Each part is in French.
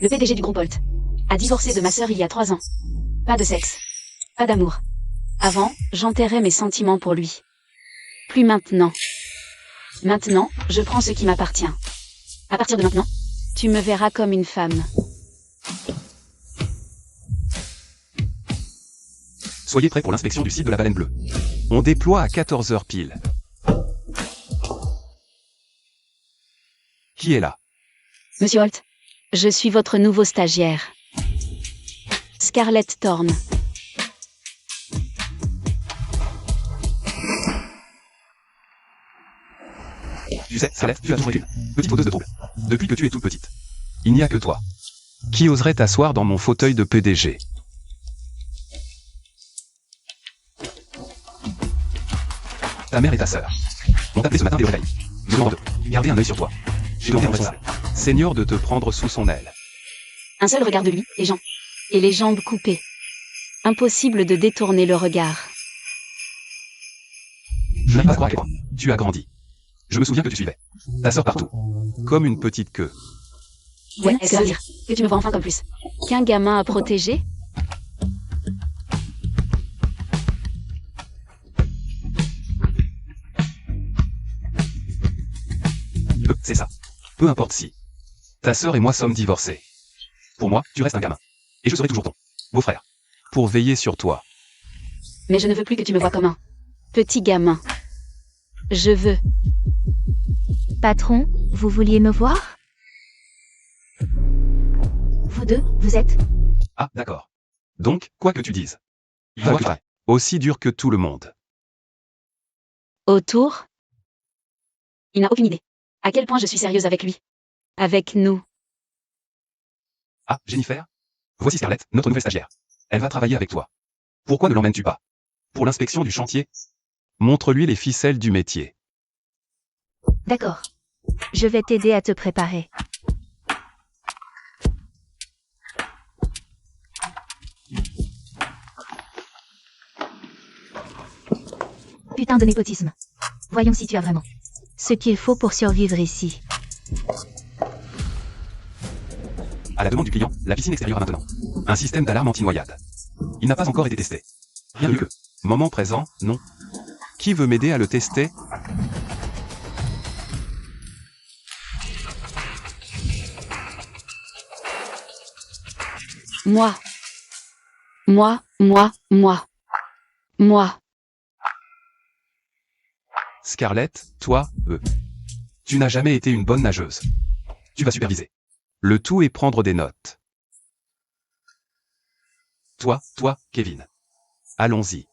Le PDG du groupe Holt a divorcé de ma sœur il y a 3 ans. Pas de sexe. Pas d'amour. Avant, j'enterrais mes sentiments pour lui. Plus maintenant. Maintenant, je prends ce qui m'appartient. À partir de maintenant, tu me verras comme une femme. Soyez prêts pour l'inspection du site de la Baleine Bleue. On déploie à 14 h pile. Qui est là? Monsieur Holt, je suis votre nouveau stagiaire. Scarlett Thorne. Tu sais, Scarlett, tu as toujours été une petite fauteuse de troubles. Depuis que tu es toute petite. Il n'y a que toi. Qui oserait t'asseoir dans mon fauteuil de PDG? Ta mère et ta sœur m'ont appelé ce matin des réveils. Me demandant de garder un œil sur toi. J'ai demandé en responsable. Seigneur de te prendre sous son aile. Un seul regard de lui, et les jambes coupées. Impossible de détourner le regard. Je n'arrive pas à croire à quel point tu as grandi. Je me souviens que tu suivais ta sœur partout. Comme une petite queue. Ouais, est-ce que ça veut dire que tu me vois enfin comme plus qu'un gamin à protéger? C'est ça. Peu importe si ta sœur et moi sommes divorcés. Pour moi, tu restes un gamin. Et je serai toujours ton beau-frère. Pour veiller sur toi. Mais je ne veux plus que tu me vois comme un petit gamin. Je veux. Patron, vous vouliez me voir? Vous deux, vous êtes... Ah, d'accord. Donc, quoi que tu dises. Il va être aussi dur que tout le monde. Autour? Il n'a aucune idée. À quel point je suis sérieuse avec lui. Avec nous. Ah, Jennifer? Voici Scarlett, notre nouvelle stagiaire. Elle va travailler avec toi. Pourquoi ne l'emmènes-tu pas? Pour l'inspection du chantier? Montre-lui les ficelles du métier. D'accord. Je vais t'aider à te préparer. Putain de népotisme. Voyons si tu as vraiment ce qu'il faut pour survivre ici. À la demande du client, la piscine extérieure a maintenant un système d'alarme anti-noyade. Il n'a pas encore été testé. Rien de mieux que. Moment présent, non. Qui veut m'aider à le tester? Moi. Moi. Scarlett, toi, tu n'as jamais été une bonne nageuse. Tu vas superviser. Le tout est prendre des notes. Toi, Kevin. Allons-y.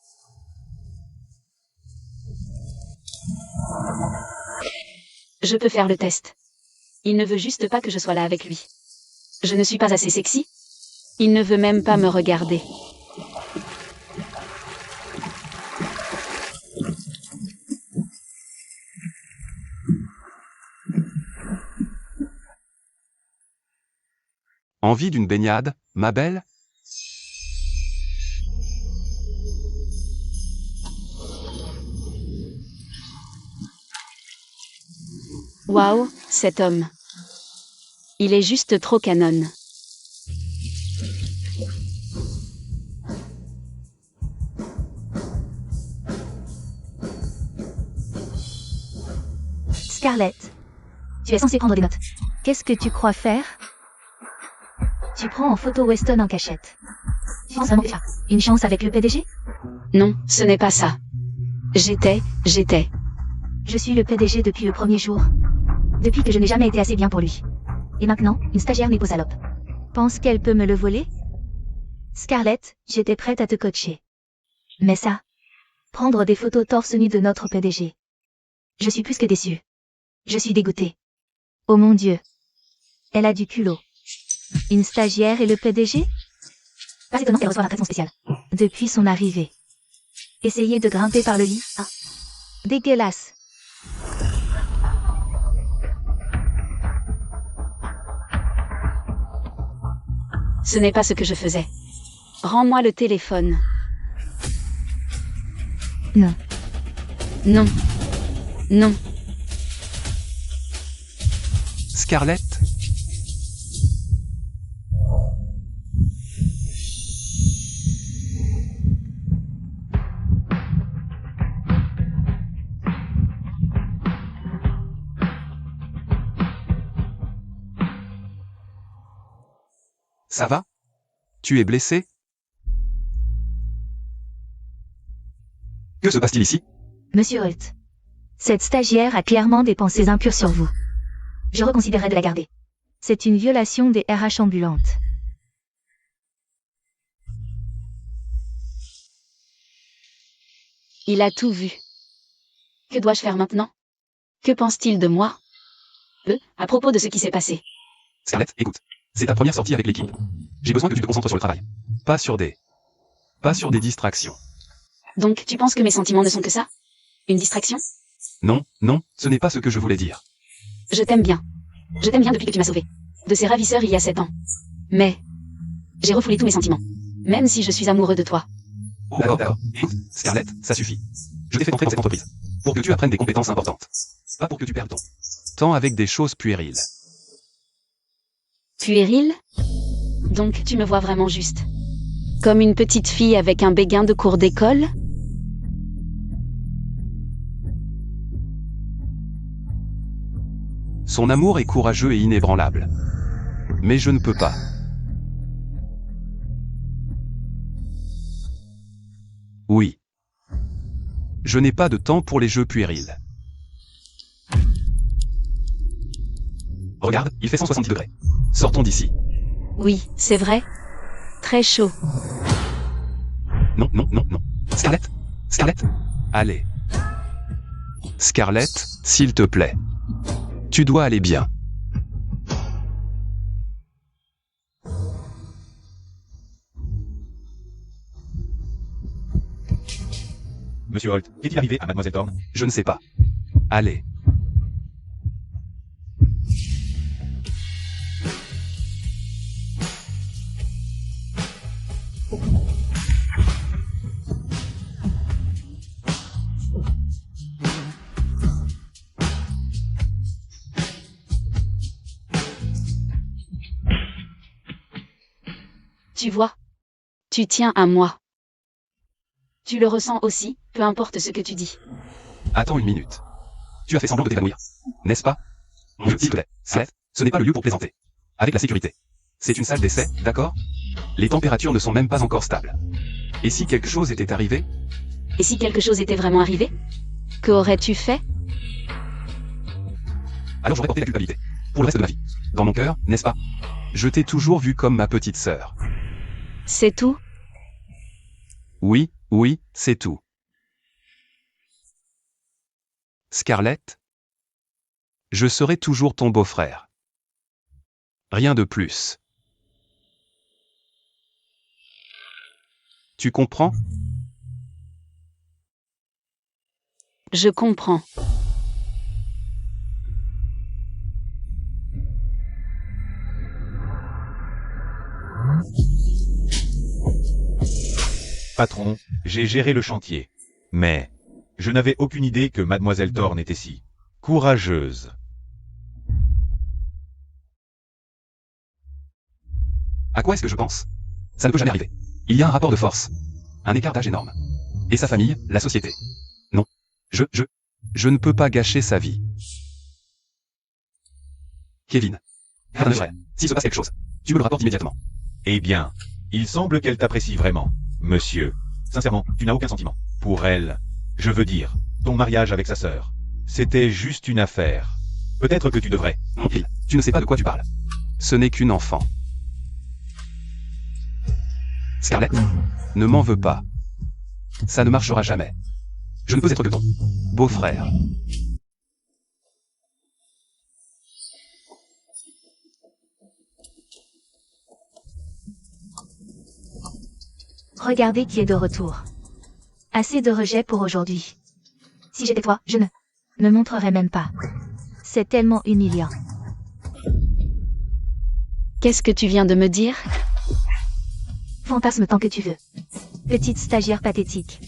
Je peux faire le test. Il ne veut juste pas que je sois là avec lui. Je ne suis pas assez sexy. Il ne veut même pas me regarder. Envie d'une baignade, ma belle? Waouh, cet homme. Il est juste trop canon. Scarlett, Tu es censé prendre des notes. qu'est-ce que tu crois faire? Tu prends en photo Weston en cachette. Tu penses vraiment que tu as une chance avec le PDG? Non, ce n'est pas ça. J'étais. Je suis le PDG depuis le premier jour. Depuis que je n'ai jamais été assez bien pour lui. Et maintenant, une stagiaire n'est pas salope. Pense qu'elle peut me le voler? Scarlett, j'étais prête à te coacher. Mais ça, prendre des photos torse nu de notre PDG. Je suis plus que déçue. Je suis dégoûtée. Oh mon Dieu. Elle a du culot. Une stagiaire et le PDG? Pas étonnant qu'elle reçoive un traitement spécial. Depuis son arrivée. Essayer de grimper par le lit. Ah. Dégueulasse. Ce n'est pas ce que je faisais. Rends-moi le téléphone. Non. Non. Scarlett? Ça va? Tu es blessé? Que se passe-t-il ici? Monsieur Holt. Cette stagiaire a clairement des pensées impures sur vous. Je reconsidérerais de la garder. C'est une violation des RH ambulantes. Il a tout vu. Que dois-je faire maintenant? Que pense-t-il de moi? À propos de ce qui s'est passé. Scarlett, écoute. C'est ta première sortie avec l'équipe. J'ai besoin que tu te concentres sur le travail. Pas sur des distractions. Donc, tu penses que mes sentiments ne sont que ça? Une distraction? Non, non, ce n'est pas ce que je voulais dire. Je t'aime bien. Je t'aime bien depuis que tu m'as sauvé. De ces ravisseurs il y a 7 ans. Mais, j'ai refoulé tous mes sentiments. Même si je suis amoureux de toi. Oh, d'accord. Écoute, Scarlett, ça suffit. Je t'ai fait entrer dans cette entreprise. Pour que tu apprennes des compétences importantes. Pas pour que tu perdes ton temps avec des choses puériles. Puéril? Donc tu me vois vraiment juste. Comme une petite fille avec un béguin de cours d'école? Son amour est courageux et inébranlable. Mais je ne peux pas. Oui. Je n'ai pas de temps pour les jeux puérils. Regarde, il fait 170 degrés. Sortons d'ici. Oui, c'est vrai. Très chaud. Non, non, non, non. Scarlett? Scarlett? Allez. Scarlett, s'il te plaît. Tu dois aller bien. Monsieur Holt, qu'est-il arrivé à Mademoiselle Thorne? Je ne sais pas. Allez. Tu vois? Tu tiens à moi. Tu le ressens aussi, peu importe ce que tu dis. Attends une minute. Tu as fait semblant de t'évanouir, n'est-ce pas? Mon Dieu, s'il te plaît, Scarlett, ce n'est pas le lieu pour plaisanter. Avec la sécurité. C'est une salle d'essai, d'accord? Les températures ne sont même pas encore stables. Et si quelque chose était arrivé? Et si quelque chose était vraiment arrivé? Qu'aurais-tu fait? Alors j'aurais porté la culpabilité. Pour le reste de ma vie. Dans mon cœur, n'est-ce pas? Je t'ai toujours vue comme ma petite sœur. C'est tout? Oui, oui, c'est tout. Scarlett? Je serai toujours ton beau-frère. Rien de plus. Tu comprends? Je comprends. Patron, j'ai géré le chantier. Mais, je n'avais aucune idée que Mademoiselle Thorne était si courageuse. À quoi est-ce que je pense? Ça ne peut jamais arriver. Il y a un rapport de force. Un écart d'âge énorme. Et sa famille, la société. Non. Je ne peux pas gâcher sa vie. Kevin. Frère, s'il se passe quelque chose, tu me le rapportes immédiatement. Eh bien, il semble qu'elle t'apprécie vraiment, monsieur. Sincèrement, tu n'as aucun sentiment. Pour elle, je veux dire, ton mariage avec sa sœur, c'était juste une affaire. Peut-être que tu devrais. Mon Phil, tu ne sais pas de quoi tu parles. Ce n'est qu'une enfant. Scarlett, ne m'en veux pas. Ça ne marchera jamais. Je ne peux être que ton beau-frère. Regardez qui est de retour. Assez de rejet pour aujourd'hui. Si j'étais toi, je ne montrerais même pas. C'est tellement humiliant. Qu'est-ce que tu viens de me dire? Fantasme tant que tu veux. Petite stagiaire pathétique.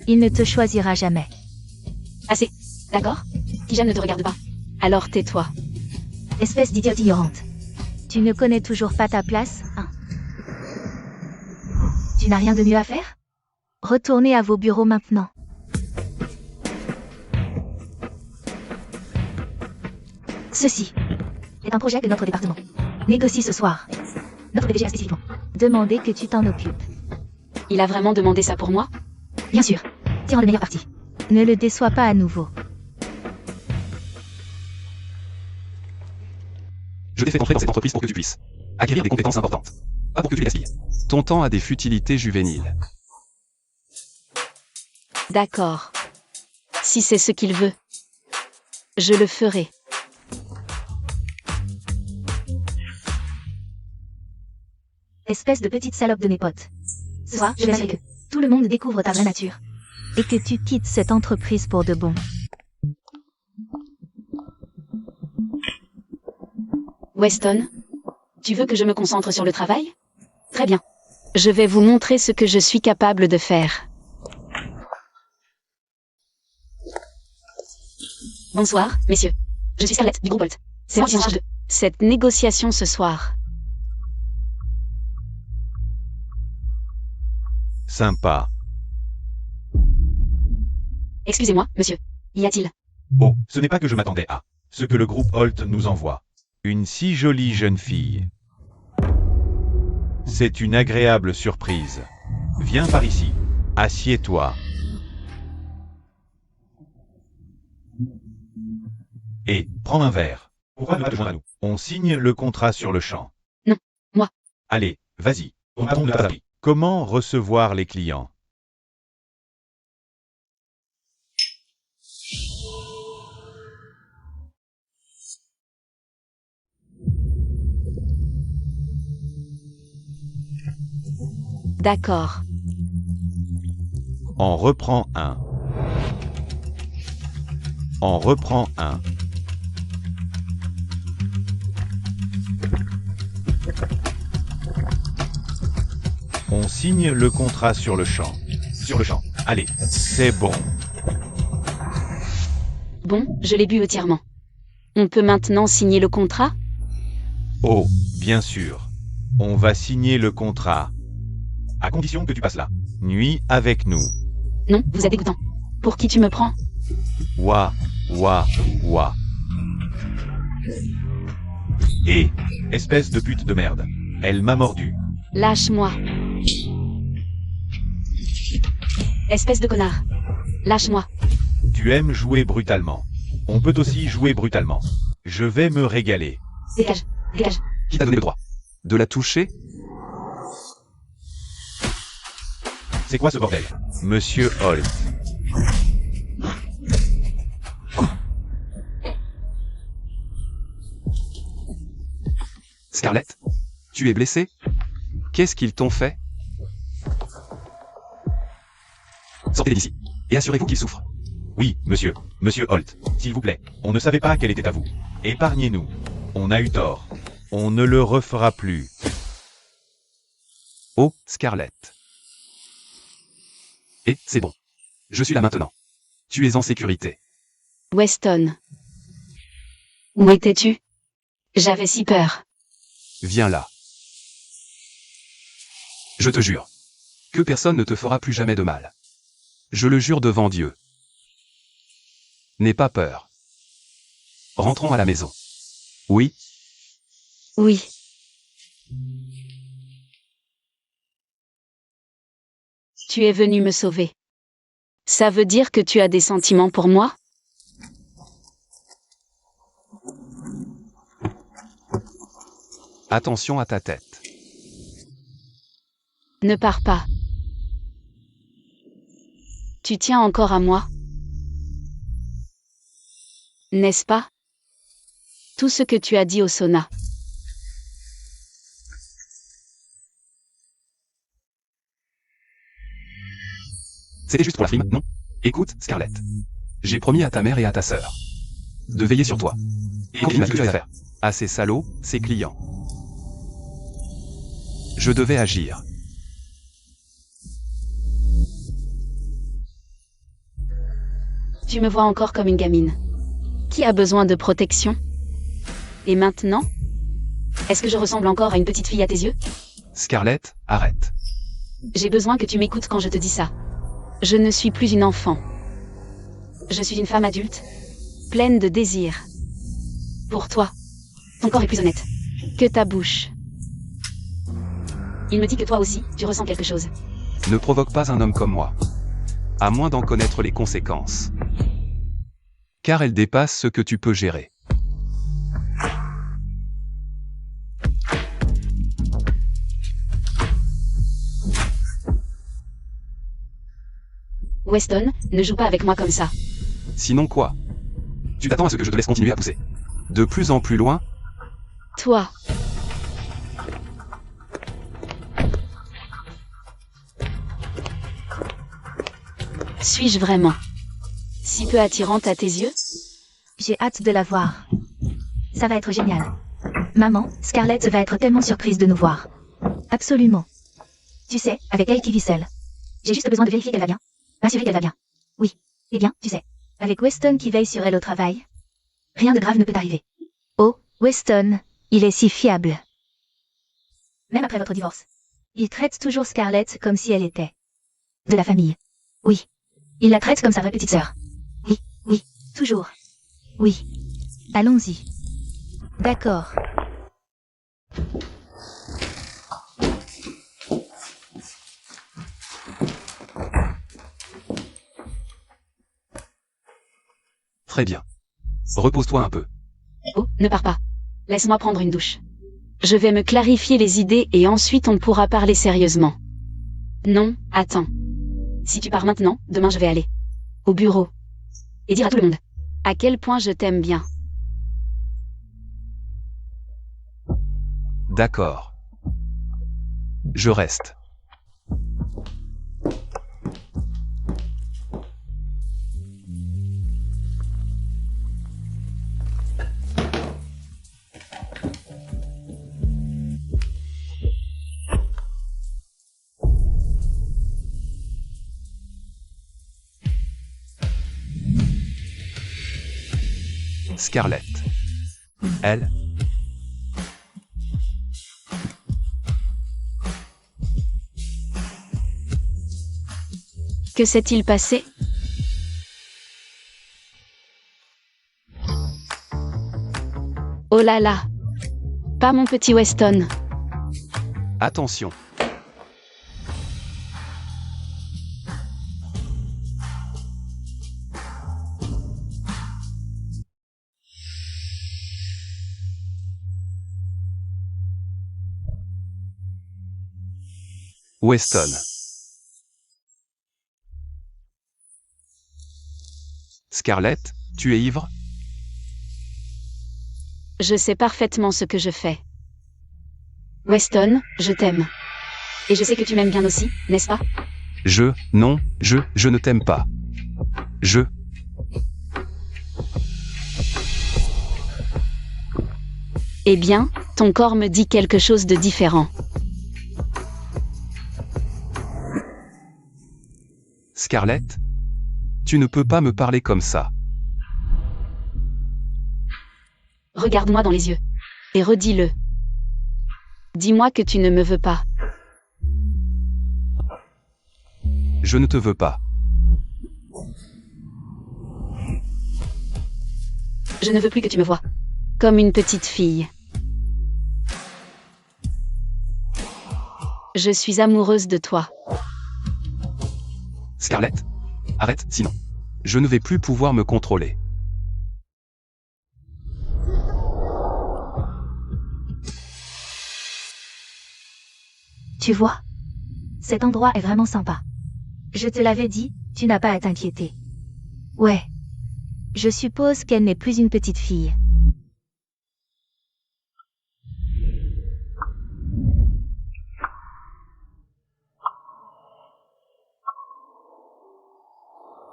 Il ne te choisira jamais. Assez. D'accord? Qui j'aime ne te regarde pas. Alors tais-toi. Espèce d'idiote ignorante. Tu ne connais toujours pas ta place, hein? Tu n'as rien de mieux à faire? Retournez à vos bureaux maintenant. Ceci est un projet de notre département. Négocie ce soir. Notre PDG a spécifiquement demandé que tu t'en occupes. Il a vraiment demandé ça pour moi? Bien sûr. Tirant le meilleur parti. Ne le déçois pas à nouveau. Je t'ai fait entrer dans cette entreprise pour que tu puisses acquérir des compétences importantes. Pas pour que tu les gaspilles. Ton temps a des futilités juvéniles. D'accord. Si c'est ce qu'il veut, je le ferai. Espèce de petite salope de mes potes. Ce soir, je vais m'assurer que tout le monde découvre ta vraie nature. Et que tu quittes cette entreprise pour de bon. Weston, tu veux que je me concentre sur le travail? Très bien. Je vais vous montrer ce que je suis capable de faire. Bonsoir, messieurs. Je suis Scarlett, du groupe Holt. C'est moi qui suis en charge de cette négociation ce soir. Sympa. Excusez-moi, monsieur. Y a-t-il? Oh, ce n'est pas que je m'attendais à ce que le groupe Holt nous envoie. Une si jolie jeune fille. C'est une agréable surprise. Viens par ici. Assieds-toi. Et prends un verre. Pourquoi ne pas te joindre à nous? On signe le contrat sur le champ. Non, moi. Allez, vas-y. Ton patron ne t'a pas appris. Comment recevoir les clients? D'accord. En reprend un. En reprend un. On signe le contrat sur le champ. Sur le champ. Allez, c'est bon. Bon, je l'ai bu entièrement. On peut maintenant signer le contrat? Oh, bien sûr. On va signer le contrat. À condition que tu passes la nuit avec nous. Non, vous êtes dégoûtant. Pour qui tu me prends? Ouah, ouah, ouah. Et, espèce de pute de merde. Elle m'a mordu. Lâche-moi. Espèce de connard. Lâche-moi. Tu aimes jouer brutalement. On peut aussi jouer brutalement. Je vais me régaler. Dégage, dégage. Qui t'a donné le droit de la toucher? C'est quoi ce bordel? Monsieur Holt. Scarlett, tu es blessée? Qu'est-ce qu'ils t'ont fait? Sortez d'ici, et assurez-vous qu'ils souffrent. Oui, monsieur. Monsieur Holt, s'il vous plaît. On ne savait pas qu'elle était à vous. Épargnez-nous. On a eu tort. On ne le refera plus. Oh, Scarlett. Et c'est bon. Je suis là maintenant. Tu es en sécurité. Weston. Où étais-tu? J'avais si peur. Viens là. Je te jure que personne ne te fera plus jamais de mal. Je le jure devant Dieu. N'aie pas peur. Rentrons à la maison. Oui? Oui. Tu es venu me sauver. Ça veut dire que tu as des sentiments pour moi? Attention à ta tête. Ne pars pas. Tu tiens encore à moi? N'est-ce pas? Tout ce que tu as dit au sauna. C'était juste pour la frime, non? Écoute, Scarlett. J'ai promis à ta mère et à ta sœur de veiller sur toi. Et continue à ce que tu as à faire. À ces salauds, ces clients. Je devais agir. Tu me vois encore comme une gamine. Qui a besoin de protection? Et maintenant? Est-ce que je ressemble encore à une petite fille à tes yeux? Scarlett, arrête. J'ai besoin que tu m'écoutes quand je te dis ça. Je ne suis plus une enfant. Je suis une femme adulte, pleine de désirs. Pour toi, ton corps est plus honnête que ta bouche. Il me dit que toi aussi, tu ressens quelque chose. Ne provoque pas un homme comme moi. À moins d'en connaître les conséquences. Car elle dépasse ce que tu peux gérer. Weston, ne joue pas avec moi comme ça. Sinon quoi? Tu t'attends à ce que je te laisse continuer à pousser. De plus en plus loin? Toi. Suis-je vraiment si peu attirante à tes yeux? J'ai hâte de la voir. Ça va être génial. Maman, Scarlett va être tellement surprise de nous voir. Absolument. Tu sais, avec elle qui vit seule. J'ai juste besoin de vérifier qu'elle va bien. M'assurer qu'elle va bien. Oui. Eh bien, tu sais. Avec Weston qui veille sur elle au travail. Rien de grave ne peut arriver. Oh, Weston, il est si fiable. Même après votre divorce. Il traite toujours Scarlett comme si elle était de la famille. Oui. Il la traite comme sa vraie petite sœur. Oui, oui, toujours. Oui. Allons-y. D'accord. Très bien. Repose-toi un peu. Oh, ne pars pas. Laisse-moi prendre une douche. Je vais me clarifier les idées et ensuite on pourra parler sérieusement. Non, attends. Si tu pars maintenant, demain je vais aller au bureau et dire à tout le monde à quel point je t'aime bien. D'accord. Je reste. Scarlett. Elle. Que s'est-il passé? Oh là là. Pas mon petit Weston. Attention. Weston. Scarlett, tu es ivre? Je sais parfaitement ce que je fais. Weston, je t'aime. Et je sais que tu m'aimes bien aussi, n'est-ce pas? Non, je ne t'aime pas. Eh bien, ton corps me dit quelque chose de différent. Scarlett? Tu ne peux pas me parler comme ça. Regarde-moi dans les yeux. Et redis-le. Dis-moi que tu ne me veux pas. Je ne te veux pas. Je ne veux plus que tu me vois. Comme une petite fille. Je suis amoureuse de toi. Scarlett? Arrête, sinon. Je ne vais plus pouvoir me contrôler. Tu vois? Cet endroit est vraiment sympa. Je te l'avais dit, tu n'as pas à t'inquiéter. Ouais. Je suppose qu'elle n'est plus une petite fille.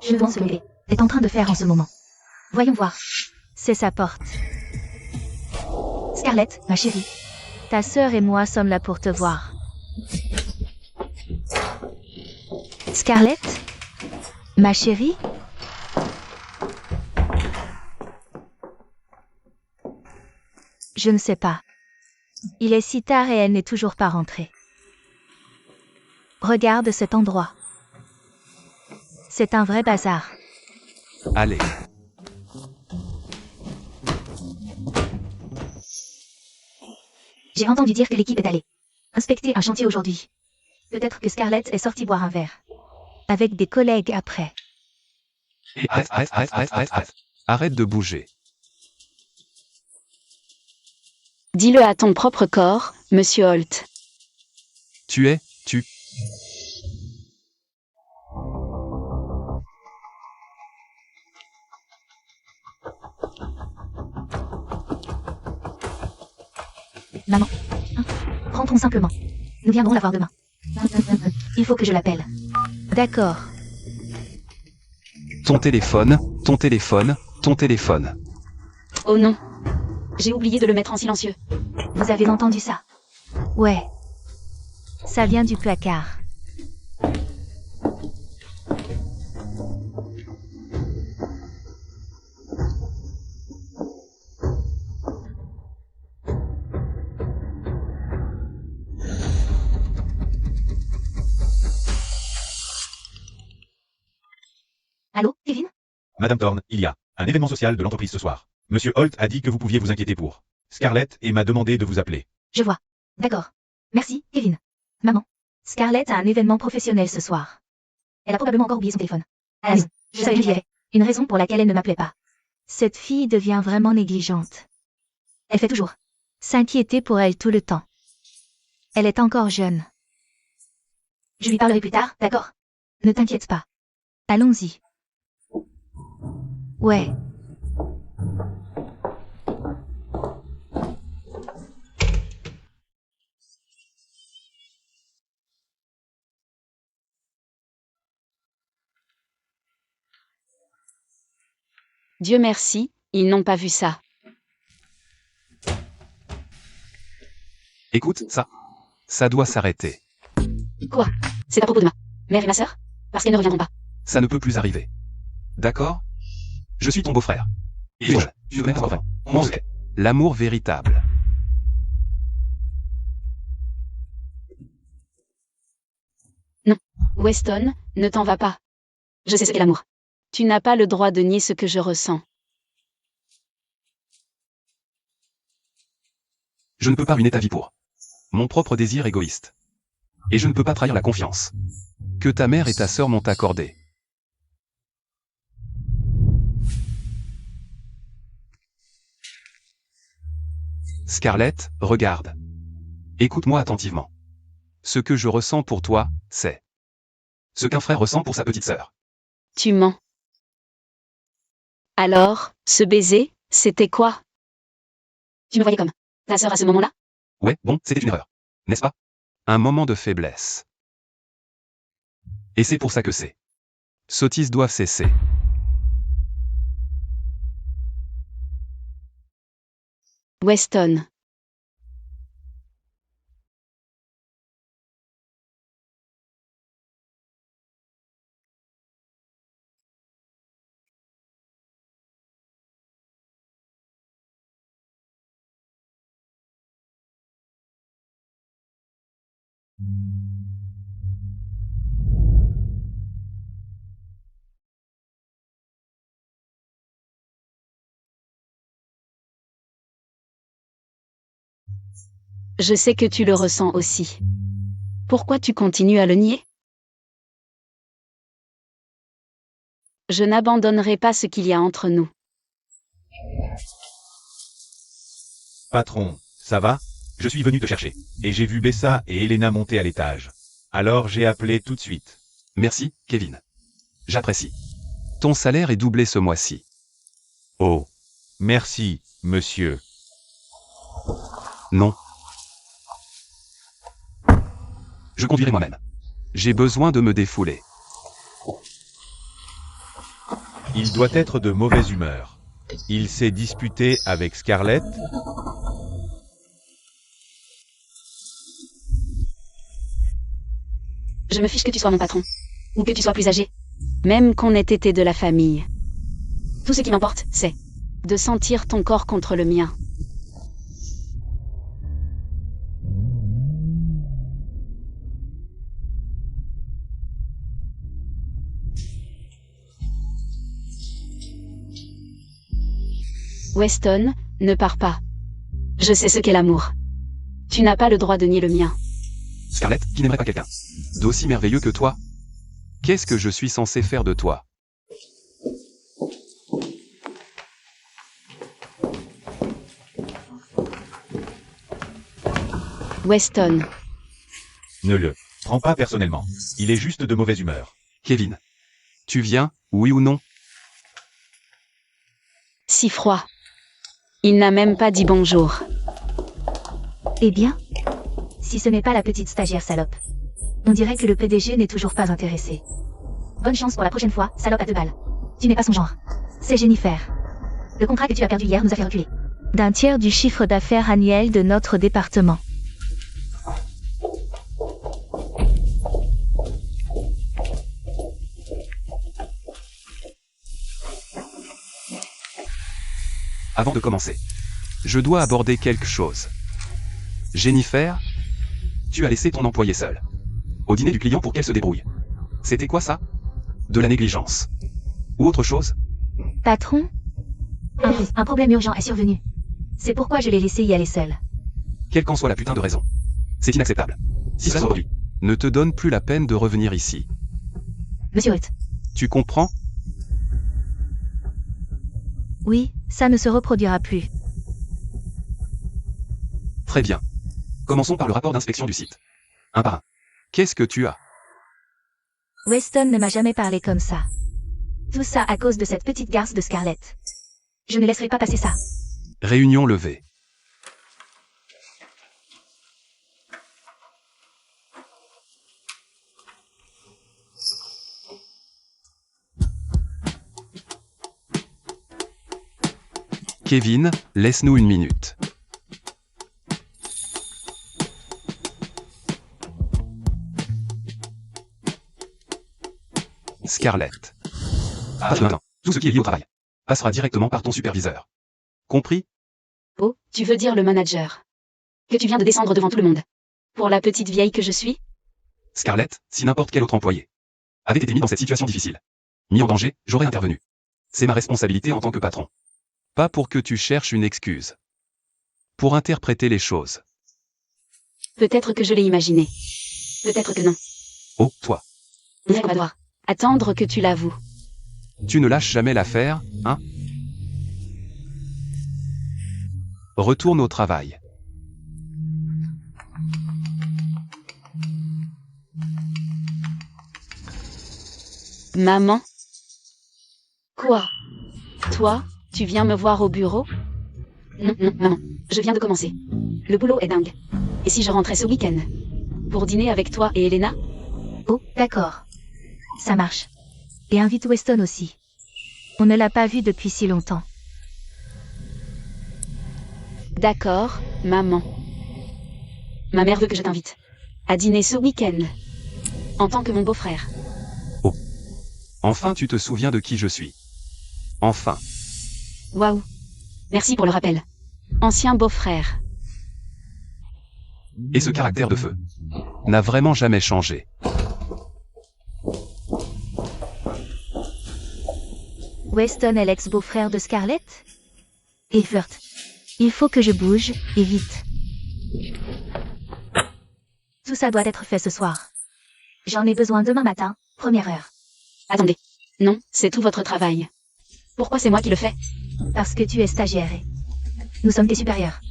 Je pense que Lily est en train de faire en ce moment. Voyons voir. C'est sa porte. Scarlett, ma chérie. Ta sœur et moi sommes là pour te voir. Scarlett? Ma chérie? Je ne sais pas. Il est si tard et elle n'est toujours pas rentrée. Regarde cet endroit. C'est un vrai bazar. Allez. J'ai entendu dire que l'équipe est allée inspecté un chantier aujourd'hui. Peut-être que Scarlett est sortie boire un verre. Avec des collègues après. Arrête. Arrête de bouger. Dis-le à ton propre corps, Monsieur Holt. Tu. Maman. Rentrons simplement. Nous viendrons la voir demain. Il faut que je l'appelle. D'accord. Ton téléphone. Oh non. J'ai oublié de le mettre en silencieux. Vous avez entendu ça? Ouais. Ça vient du placard. Allô, Kevin? Madame Thorne, il y a un événement social de l'entreprise ce soir. Monsieur Holt a dit que vous pouviez vous inquiéter pour Scarlett et m'a demandé de vous appeler. Je vois. D'accord. Merci, Kevin. Maman. Scarlett a un événement professionnel ce soir. Elle a probablement encore oublié son téléphone. À la maison. Je savais qu'il y avait une raison pour laquelle elle ne m'appelait pas. Cette fille devient vraiment négligente. Elle fait toujours s'inquiéter pour elle tout le temps. Elle est encore jeune. Je lui parlerai plus tard, d'accord? Ne t'inquiète pas. Allons-y. Ouais. Dieu merci, ils n'ont pas vu ça. Écoute, ça doit s'arrêter. Quoi? C'est à propos de ma mère et ma sœur? Parce qu'elles ne reviendront pas. Ça ne peut plus arriver. D'accord? Je suis ton beau-frère. Et tu devrais être l'amour véritable. Non, Weston, ne t'en va pas. Je sais ce qu'est l'amour. Tu n'as pas le droit de nier ce que je ressens. Je ne peux pas ruiner ta vie pour mon propre désir égoïste. Et je ne peux pas trahir la confiance que ta mère et ta sœur m'ont accordée. Scarlett, regarde. Écoute-moi attentivement. Ce que je ressens pour toi, c'est ce qu'un frère ressent pour sa petite sœur. Tu mens. Alors, ce baiser, c'était quoi? Tu me voyais comme ta sœur à ce moment-là? Ouais, bon, c'était une erreur. N'est-ce pas? Un moment de faiblesse. Et c'est pour ça que ces sottises doivent cesser. Weston. Je sais que tu le ressens aussi. Pourquoi tu continues à le nier? Je n'abandonnerai pas ce qu'il y a entre nous. Patron, ça va? Je suis venu te chercher. Et j'ai vu Bessa et Elena monter à l'étage. Alors j'ai appelé tout de suite. Merci, Kevin. J'apprécie. Ton salaire est doublé ce mois-ci. Oh. Merci, monsieur. Non. Je conduirai moi-même. J'ai besoin de me défouler. Il doit être de mauvaise humeur. Il s'est disputé avec Scarlett. Je me fiche que tu sois mon patron. Ou que tu sois plus âgé. Même qu'on ait été de la famille. Tout ce qui m'importe, c'est de sentir ton corps contre le mien. Weston, ne pars pas. Je sais ce qu'est l'amour. Tu n'as pas le droit de nier le mien. Scarlett, qui n'aimerait pas quelqu'un d'aussi merveilleux que toi? Qu'est-ce que je suis censé faire de toi? Weston. Ne le prends pas personnellement. Il est juste de mauvaise humeur. Kevin. Tu viens, oui ou non? Si froid. Il n'a même pas dit bonjour. Eh bien, si ce n'est pas la petite stagiaire salope. On dirait que le PDG n'est toujours pas intéressé. Bonne chance pour la prochaine fois, salope à 2 balles. Tu n'es pas son genre. C'est Jennifer. Le contrat que tu as perdu hier nous a fait reculer. D'un tiers du chiffre d'affaires annuel de notre département. Avant de commencer, je dois aborder quelque chose. Jennifer, tu as laissé ton employé seul. Au dîner du client pour qu'elle se débrouille. C'était quoi ça? De la négligence. Ou autre chose? Patron? Un problème urgent est survenu. C'est pourquoi je l'ai laissé y aller seul. Quelle qu'en soit la putain de raison. C'est inacceptable. Si ça se reproduit, ne te donne plus la peine de revenir ici. Monsieur Holt. Tu comprends? Oui, ça ne se reproduira plus. Très bien. Commençons par le rapport d'inspection du site. Un par un. Qu'est-ce que tu as? Weston ne m'a jamais parlé comme ça. Tout ça à cause de cette petite garce de Scarlett. Je ne laisserai pas passer ça. Réunion levée. Kevin, laisse-nous une minute. Scarlett. Maintenant, tout ce qui est lié au travail passera directement par ton superviseur. Compris? Oh, tu veux dire le manager. Que tu viens de descendre devant tout le monde. Pour la petite vieille que je suis? Scarlett, si n'importe quel autre employé avait été mis dans cette situation difficile, mis en danger, j'aurais intervenu. C'est ma responsabilité en tant que patron. Pas pour que tu cherches une excuse. Pour interpréter les choses. Peut-être que je l'ai imaginé. Peut-être que non. Oh, toi. On va devoir attendre que tu l'avoues. Tu ne lâches jamais l'affaire, hein? Retourne au travail. Maman? Quoi? Toi, tu viens me voir au bureau? Non, maman. Je viens de commencer. Le boulot est dingue. Et si je rentrais ce week-end? Pour dîner avec toi et Elena? Oh, d'accord. Ça marche. Et invite Weston aussi. On ne l'a pas vu depuis si longtemps. D'accord, maman. Ma mère veut que je t'invite à dîner ce week-end. En tant que mon beau-frère. Oh. Enfin tu te souviens de qui je suis. Enfin. Waouh. Merci pour le rappel. Ancien beau-frère. Et ce caractère de feu n'a vraiment jamais changé. Weston est l'ex-beau-frère de Scarlett? Evert. Il faut que je bouge, et vite. Tout ça doit être fait ce soir. J'en ai besoin demain matin, première heure. Attendez. Non, c'est tout votre travail. Pourquoi c'est moi qui le fais? Parce que tu es stagiaire et nous sommes tes supérieurs.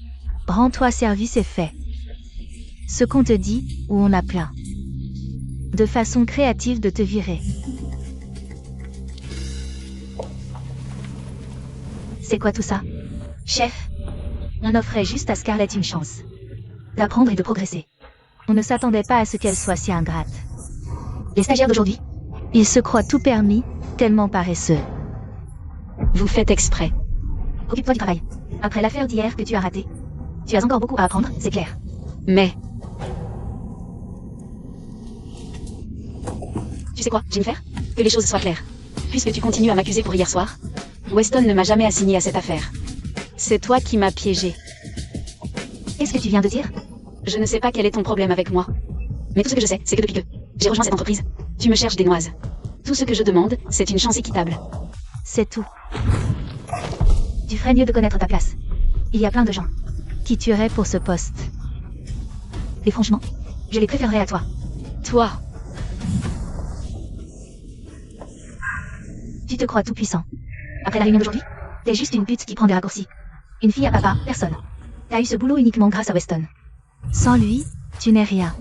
Rends-toi service et fais ce qu'on te dit, ou on a plein de façon créative de te virer. C'est quoi tout ça? Chef, on offrait juste à Scarlett une chance d'apprendre et de progresser. On ne s'attendait pas à ce qu'elle soit si ingrate. Les stagiaires d'aujourd'hui, ils se croient tout permis, tellement paresseux. Vous faites exprès. Occupe-toi du travail. Après l'affaire d'hier que tu as ratée, tu as encore beaucoup à apprendre, c'est clair. Mais... Tu sais quoi, Jennifer? Que les choses soient claires. Puisque tu continues à m'accuser pour hier soir, Weston ne m'a jamais assigné à cette affaire. C'est toi qui m'as piégé. Qu'est-ce que tu viens de dire? Je ne sais pas quel est ton problème avec moi. Mais tout ce que je sais, c'est que depuis que j'ai rejoint cette entreprise, tu me cherches des noises. Tout ce que je demande, c'est une chance équitable. C'est tout. Tu ferais mieux de connaître ta place. Il y a plein de gens qui tueraient pour ce poste. Et franchement, Je les préférerais à toi. Toi. Tu te crois tout puissant. Après la réunion d'aujourd'hui, t'es juste une pute qui prend des raccourcis. Une fille à papa, personne. T'as eu ce boulot uniquement grâce à Weston. Sans lui, tu n'es rien.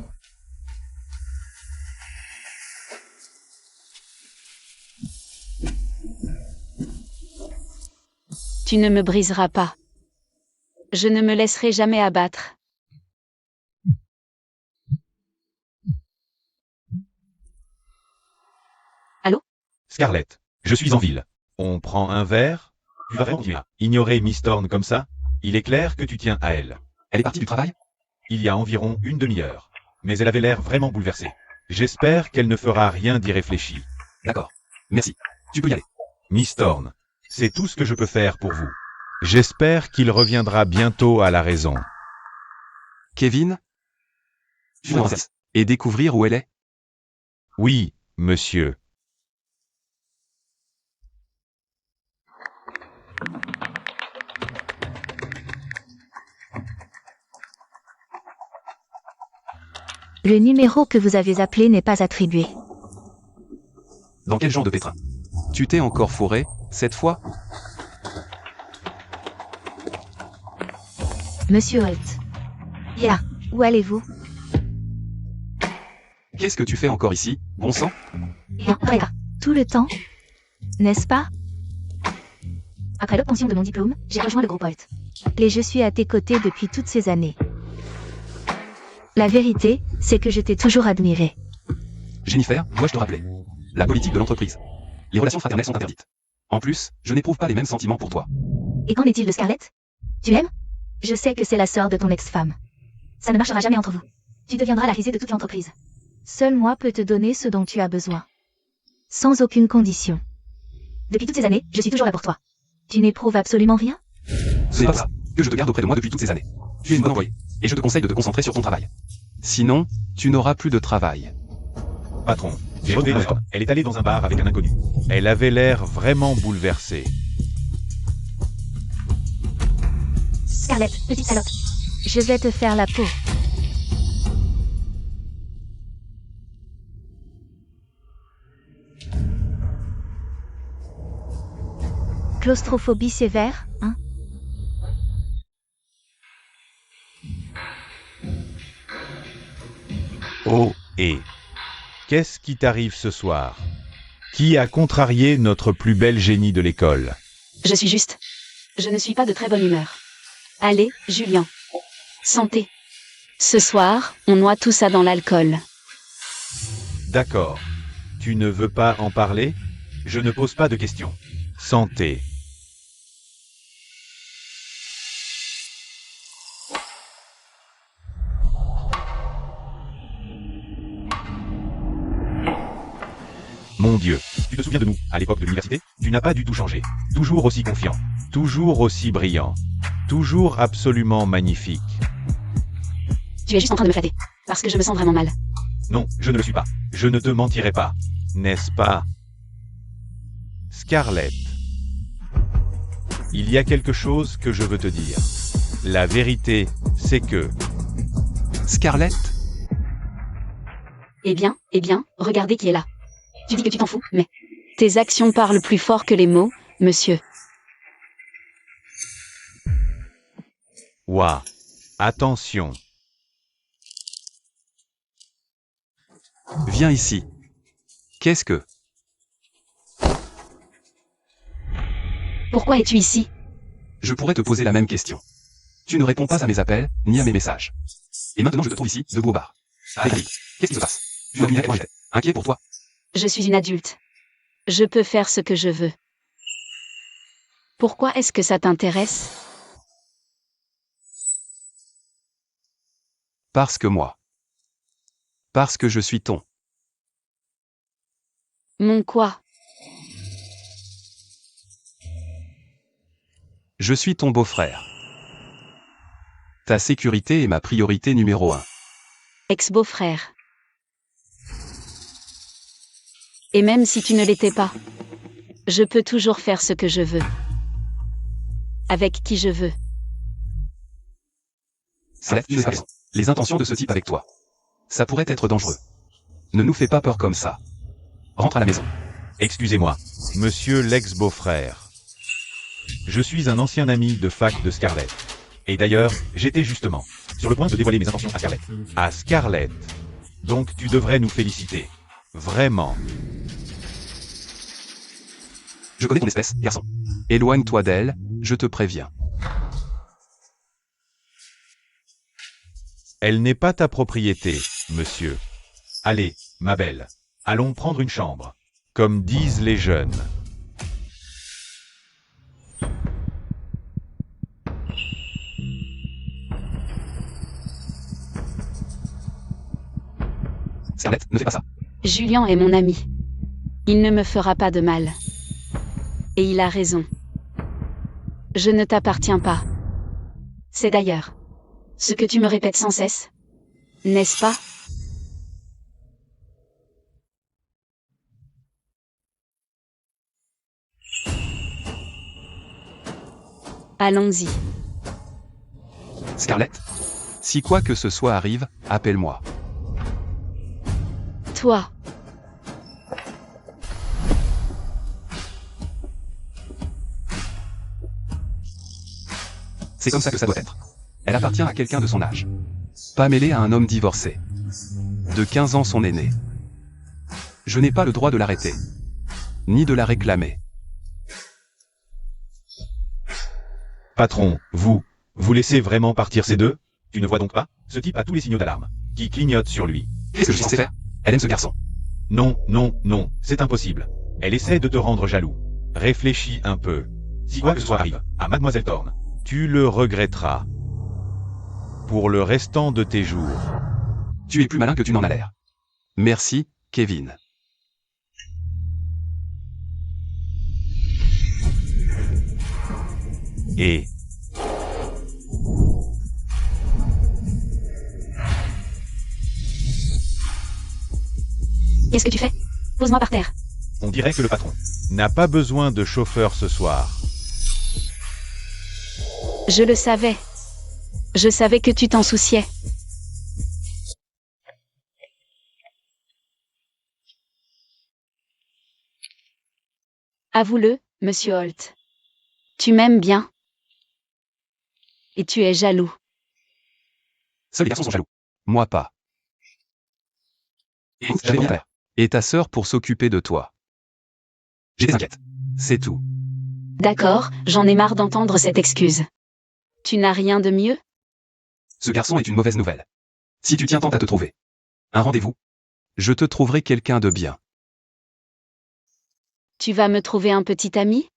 Tu ne me briseras pas. Je ne me laisserai jamais abattre. Allô? Scarlett, je suis en ville. On prend un verre? Tu vas vraiment continuer à ignorer Miss Thorne comme ça? Il est clair que tu tiens à elle. Elle est partie du travail? Il y a environ une demi-heure. Mais elle avait l'air vraiment bouleversée. J'espère qu'elle ne fera rien d'irréfléchi. D'accord. Merci. Tu peux y aller. Miss Thorne, c'est tout ce que je peux faire pour vous. J'espère qu'il reviendra bientôt à la raison. Kevin? Tu veux et découvrir où elle est? Oui, monsieur. Le numéro que vous avez appelé n'est pas attribué. Dans quel genre de pétrin? Tu t'es encore fourré, cette fois? Monsieur Holt. Ya, où allez-vous? Qu'est-ce que tu fais encore ici, bon sang? Tout le temps? N'est-ce pas? Après l'obtention de mon diplôme, j'ai rejoint le groupe Holt. Et je suis à tes côtés depuis toutes ces années. La vérité, c'est que je t'ai toujours admiré. Jennifer, dois-je te rappeler? La politique de l'entreprise. Les relations fraternelles sont interdites. En plus, je n'éprouve pas les mêmes sentiments pour toi. Et qu'en est-il de Scarlett? Tu l'aimes? Je sais que c'est la sœur de ton ex-femme. Ça ne marchera jamais entre vous. Tu deviendras la risée de toute l'entreprise. Seul moi peux te donner ce dont tu as besoin. Sans aucune condition. Depuis toutes ces années, je suis toujours là pour toi. Tu n'éprouves absolument rien? Ce n'est pas ça que je te garde auprès de moi depuis toutes ces années. Tu es une bonne employée. Et je te conseille de te concentrer sur ton travail. Sinon, tu n'auras plus de travail. Patron, j'ai retrouvé Weston. Elle est allée dans un bar avec un inconnu. Elle avait l'air vraiment bouleversée. Scarlett, petite salope. Je vais te faire la peau. Claustrophobie sévère, hein? Oh, et qu'est-ce qui t'arrive ce soir? Qui a contrarié notre plus belle génie de l'école? Je suis juste. Je ne suis pas de très bonne humeur. Allez, Julien. Santé. Ce soir, on noie tout ça dans l'alcool. D'accord. Tu ne veux pas en parler? Je ne pose pas de questions. Santé. Mon Dieu, tu te souviens de nous, à l'époque de l'université? Tu n'as pas du tout changé. Toujours aussi confiant. Toujours aussi brillant. Toujours absolument magnifique. Tu es juste en train de me flatter. Parce que je me sens vraiment mal. Non, je ne le suis pas. Je ne te mentirai pas. N'est-ce pas? Scarlett. Il y a quelque chose que je veux te dire. La vérité, c'est que... Scarlett? Eh bien, regardez qui est là. Tu dis que tu t'en fous, mais... Tes actions parlent plus fort que les mots, monsieur. Ouah. Attention. Viens ici. Qu'est-ce que... Pourquoi es-tu ici? Je pourrais te poser la même question. Tu ne réponds pas à mes appels, ni à mes messages. Et maintenant je te trouve ici, debout au bar. Avec lui. Qu'est-ce qui se passe? Tu m'as comment j'étais. Inquiet pour toi? Je suis une adulte. Je peux faire ce que je veux. Pourquoi est-ce que ça t'intéresse? Parce que moi. Parce que je suis ton. Mon quoi? Je suis ton beau-frère. Ta sécurité est ma priorité numéro 1. Ex-beau-frère. Et même si tu ne l'étais pas, je peux toujours faire ce que je veux. Avec qui je veux. Scarlett, tu sais pas les intentions de ce type avec toi. Ça pourrait être dangereux. Ne nous fais pas peur comme ça. Rentre à la maison. Excusez-moi, monsieur l'ex-beau-frère. Je suis un ancien ami de fac de Scarlett. Et d'ailleurs, j'étais justement sur le point de dévoiler mes intentions à Scarlett. À Scarlett. Donc tu devrais nous féliciter. Vraiment. Je connais ton espèce, garçon. Éloigne-toi d'elle, je te préviens. Elle n'est pas ta propriété, monsieur. Allez, ma belle, allons prendre une chambre. Comme disent les jeunes. Scarlett, ne fais pas ça. Julien est mon ami. Il ne me fera pas de mal. Et il a raison. Je ne t'appartiens pas. C'est d'ailleurs ce que tu me répètes sans cesse, n'est-ce pas? Allons-y. Scarlett, si quoi que ce soit arrive, appelle-moi. Toi. C'est comme ça que ça doit être. Elle appartient à quelqu'un de son âge. Pas mêlée à un homme divorcé. De 15 ans son aîné. Je n'ai pas le droit de l'arrêter. Ni de la réclamer. Patron, vous laissez vraiment partir ces deux? Tu ne vois donc pas? Ce type a tous les signaux d'alarme, qui clignotent sur lui. Qu'est-ce que je sais faire? Elle aime ce garçon. Non, non, non, c'est impossible. Elle essaie de te rendre jaloux. Réfléchis un peu. Si quoi que ce soit arrive à Mademoiselle Thorne, tu le regretteras. Pour le restant de tes jours. Tu es plus malin que tu n'en as l'air. Merci, Kevin. Et... Qu'est-ce que tu fais? Pose-moi par terre. on dirait que le patron n'a pas besoin de chauffeur ce soir. Je le savais. Je savais que tu t'en souciais. Avoue-le, Monsieur Holt. Tu m'aimes bien. Et tu es jaloux. Seuls les garçons sont jaloux. Moi pas. Écoute, j'avais mon père. Et ta sœur pour s'occuper de toi. J'étais inquiète. C'est tout. D'accord, j'en ai marre d'entendre cette excuse. Tu n'as rien de mieux? Ce garçon est une mauvaise nouvelle. Si tu tiens tant à te trouver. Un rendez-vous. Je te trouverai quelqu'un de bien. Tu vas me trouver un petit ami?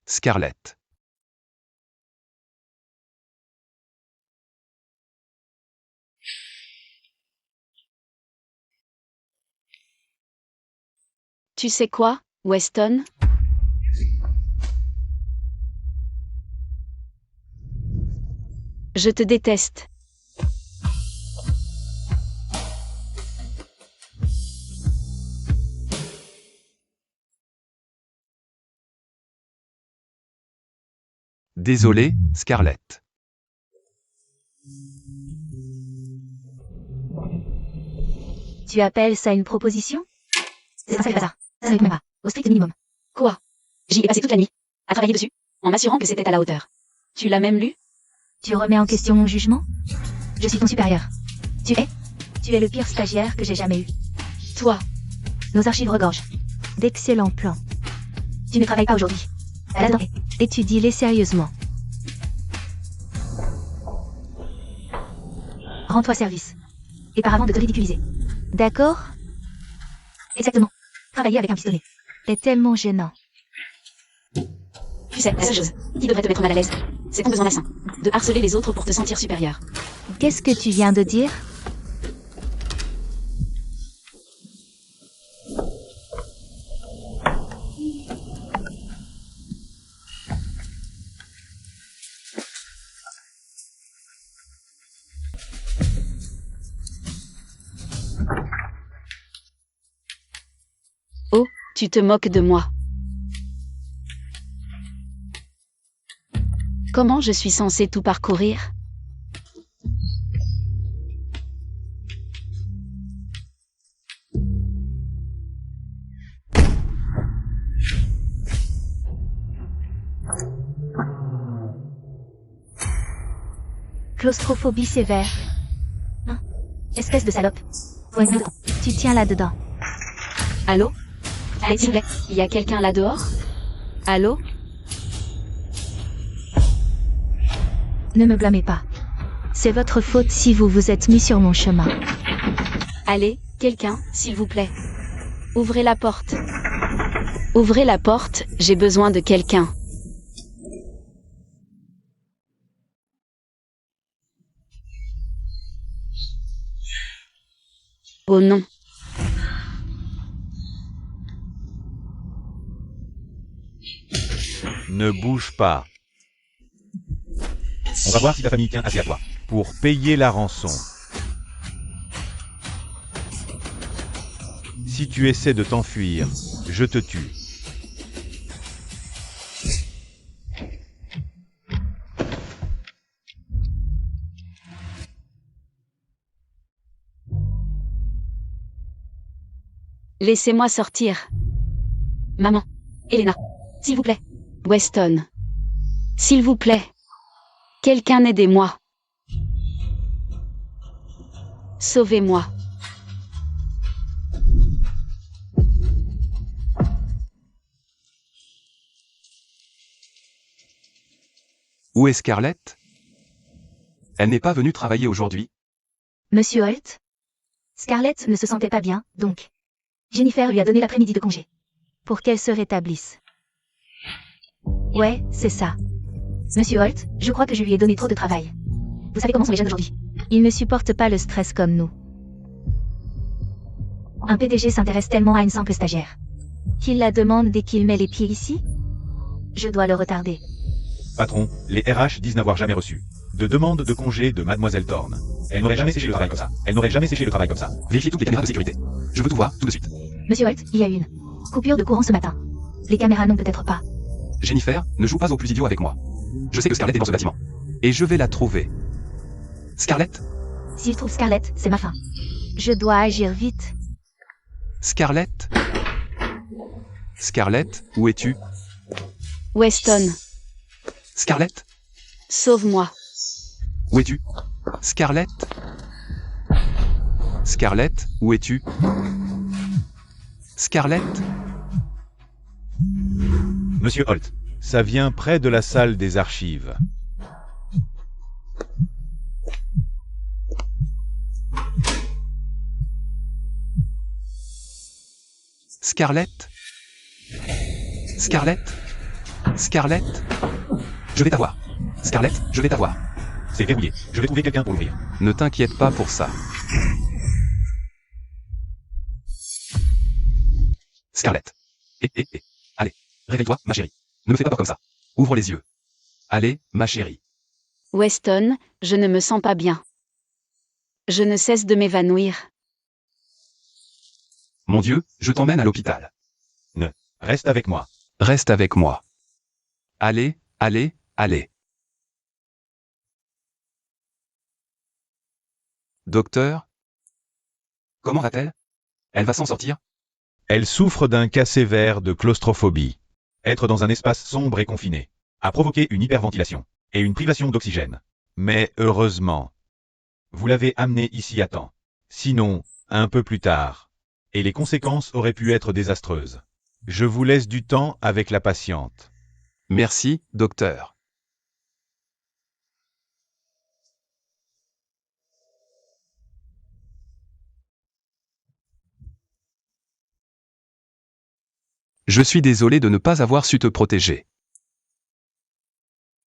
Scarlett. Tu sais quoi, Weston? Je te déteste. Désolé, Scarlett. Tu appelles ça une proposition? C'est un sacré bazar. Ça ne me convient pas. Au strict minimum. Quoi? J'y ai passé toute la nuit, à travailler dessus, en m'assurant que c'était à la hauteur. Tu l'as même lu? Tu remets en question mon jugement? Je suis ton supérieur. Tu es le pire stagiaire que j'ai jamais eu. Toi. Nos archives regorgent d'excellents plans. Tu ne travailles pas aujourd'hui. Étudie-les sérieusement. Rends-toi service. Et par avant de te ridiculiser. D'accord? Exactement. Travailler avec un pistolet. C'est tellement gênant. Tu sais, la seule chose qui devrait te mettre mal à l'aise, c'est ton besoin malsain de harceler les autres pour te sentir supérieur. Qu'est-ce que tu viens de dire? Oh, tu te moques de moi. Comment je suis censée tout parcourir? Claustrophobie sévère. Hein? Espèce de salope. Ouais, tu tiens là-dedans. Allô? Allez, s'il vous plaît, il y a quelqu'un là dehors? Allô? Ne me blâmez pas. C'est votre faute si vous vous êtes mis sur mon chemin. Allez, quelqu'un, s'il vous plaît. Ouvrez la porte. Ouvrez la porte, j'ai besoin de quelqu'un. Oh non. Ne bouge pas. On va voir si ta famille tient assez à toi pour payer la rançon. Si tu essaies de t'enfuir, je te tue. Laissez-moi sortir. Maman. Elena. S'il vous plaît. Weston. S'il vous plaît. Quelqu'un aidez-moi. Sauvez-moi. Où est Scarlett? Elle n'est pas venue travailler aujourd'hui? Monsieur Holt? Scarlett ne se sentait pas bien, donc. Jennifer lui a donné l'après-midi de congé. Pour qu'elle se rétablisse. Ouais, c'est ça. Monsieur Holt, je crois que je lui ai donné trop de travail. Vous savez comment sont les jeunes aujourd'hui. Ils ne supportent pas le stress comme nous. Un PDG s'intéresse tellement à une simple stagiaire. Qu'il la demande dès qu'il met les pieds ici? Je dois le retarder. Patron, les RH disent n'avoir jamais reçu de demande de congé de Mademoiselle Thorne. Elle n'aurait jamais séché le travail comme ça. Elle n'aurait jamais séché le travail comme ça. Vérifiez toutes les caméras de sécurité. Je veux tout voir, tout de suite. Monsieur Holt, il y a une coupure de courant ce matin. Les caméras non peut-être pas. Jennifer, ne joue pas au plus idiot avec moi. Je sais que Scarlett est dans ce bâtiment. Et je vais la trouver. Scarlett? S'il trouve Scarlett, c'est ma fin. Je dois agir vite. Scarlett? Scarlett, où es-tu? Weston. Scarlett? Sauve-moi. Où es-tu? Scarlett? Scarlett, où es-tu? Scarlett? Monsieur Holt, ça vient près de la salle des archives. Scarlett? Scarlett? Scarlett? Je vais t'avoir. Scarlett, je vais t'avoir. C'est verrouillé. Je vais trouver quelqu'un pour l'ouvrir. Ne t'inquiète pas pour ça. Scarlett. Allez, réveille-toi, ma chérie. Ne me fais pas peur comme ça. Ouvre les yeux. Allez, ma chérie. Weston, je ne me sens pas bien. Je ne cesse de m'évanouir. Mon Dieu, je t'emmène à l'hôpital. Reste avec moi. Reste avec moi. Allez, allez, allez. Docteur? Comment va-t-elle? Elle va s'en sortir? Elle souffre d'un cas sévère de claustrophobie. Être dans un espace sombre et confiné a provoqué une hyperventilation et une privation d'oxygène. Mais heureusement, vous l'avez amenée ici à temps. Sinon, un peu plus tard, et les conséquences auraient pu être désastreuses. Je vous laisse du temps avec la patiente. Merci, docteur. Je suis désolé de ne pas avoir su te protéger.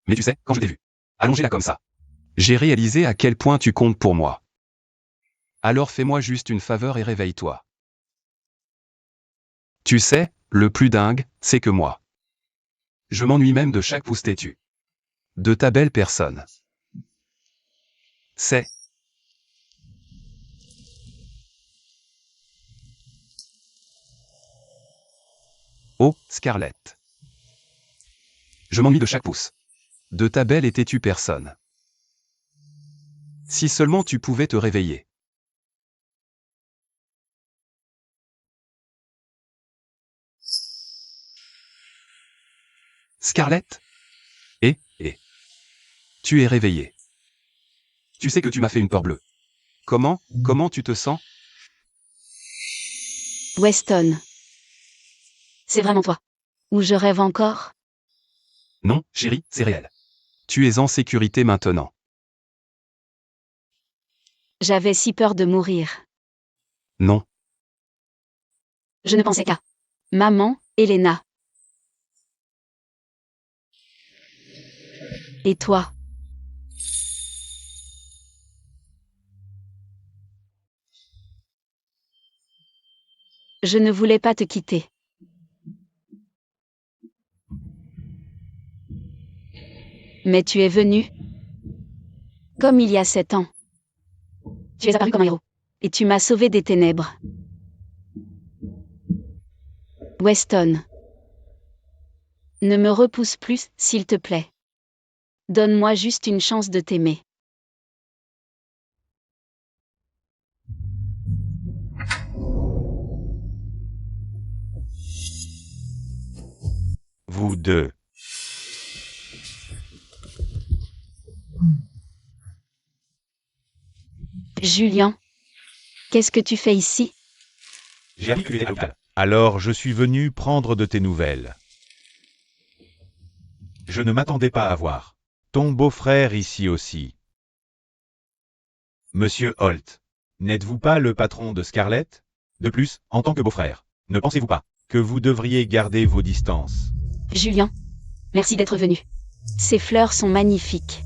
Mais tu sais, quand je t'ai vu, allongée là comme ça, j'ai réalisé à quel point tu comptes pour moi. Alors fais-moi juste une faveur et réveille-toi. Tu sais, le plus dingue, c'est que moi. Je m'ennuie même de chaque pouce têtu. De ta belle personne. C'est. Oh, Scarlett. Je m'ennuie de chaque pouce. De ta belle et têtue personne. Si seulement tu pouvais te réveiller. Scarlett? Tu es réveillée. Tu sais que tu m'as fait une peur bleue. Comment tu te sens? Weston. C'est vraiment toi. Ou je rêve encore? Non, chérie, c'est réel. Tu es en sécurité maintenant. J'avais si peur de mourir. Non. Je ne pensais qu'à maman, Elena. Et toi? Je ne voulais pas te quitter. Mais tu es venu. Comme il y a 7 ans. Tu es apparu comme un héros. Et tu m'as sauvé des ténèbres. Weston. Ne me repousse plus, s'il te plaît. Donne-moi juste une chance de t'aimer. Vous deux. Julien. Qu'est-ce que tu fais ici? J'ai appris que tu étais à l'hôpital. Alors je suis venu prendre de tes nouvelles. Je ne m'attendais pas à voir ton beau-frère ici aussi. Monsieur Holt, n'êtes-vous pas le patron de Scarlett? De plus, en tant que beau-frère, ne pensez-vous pas que vous devriez garder vos distances? Julien. Merci d'être venu. Ces fleurs sont magnifiques.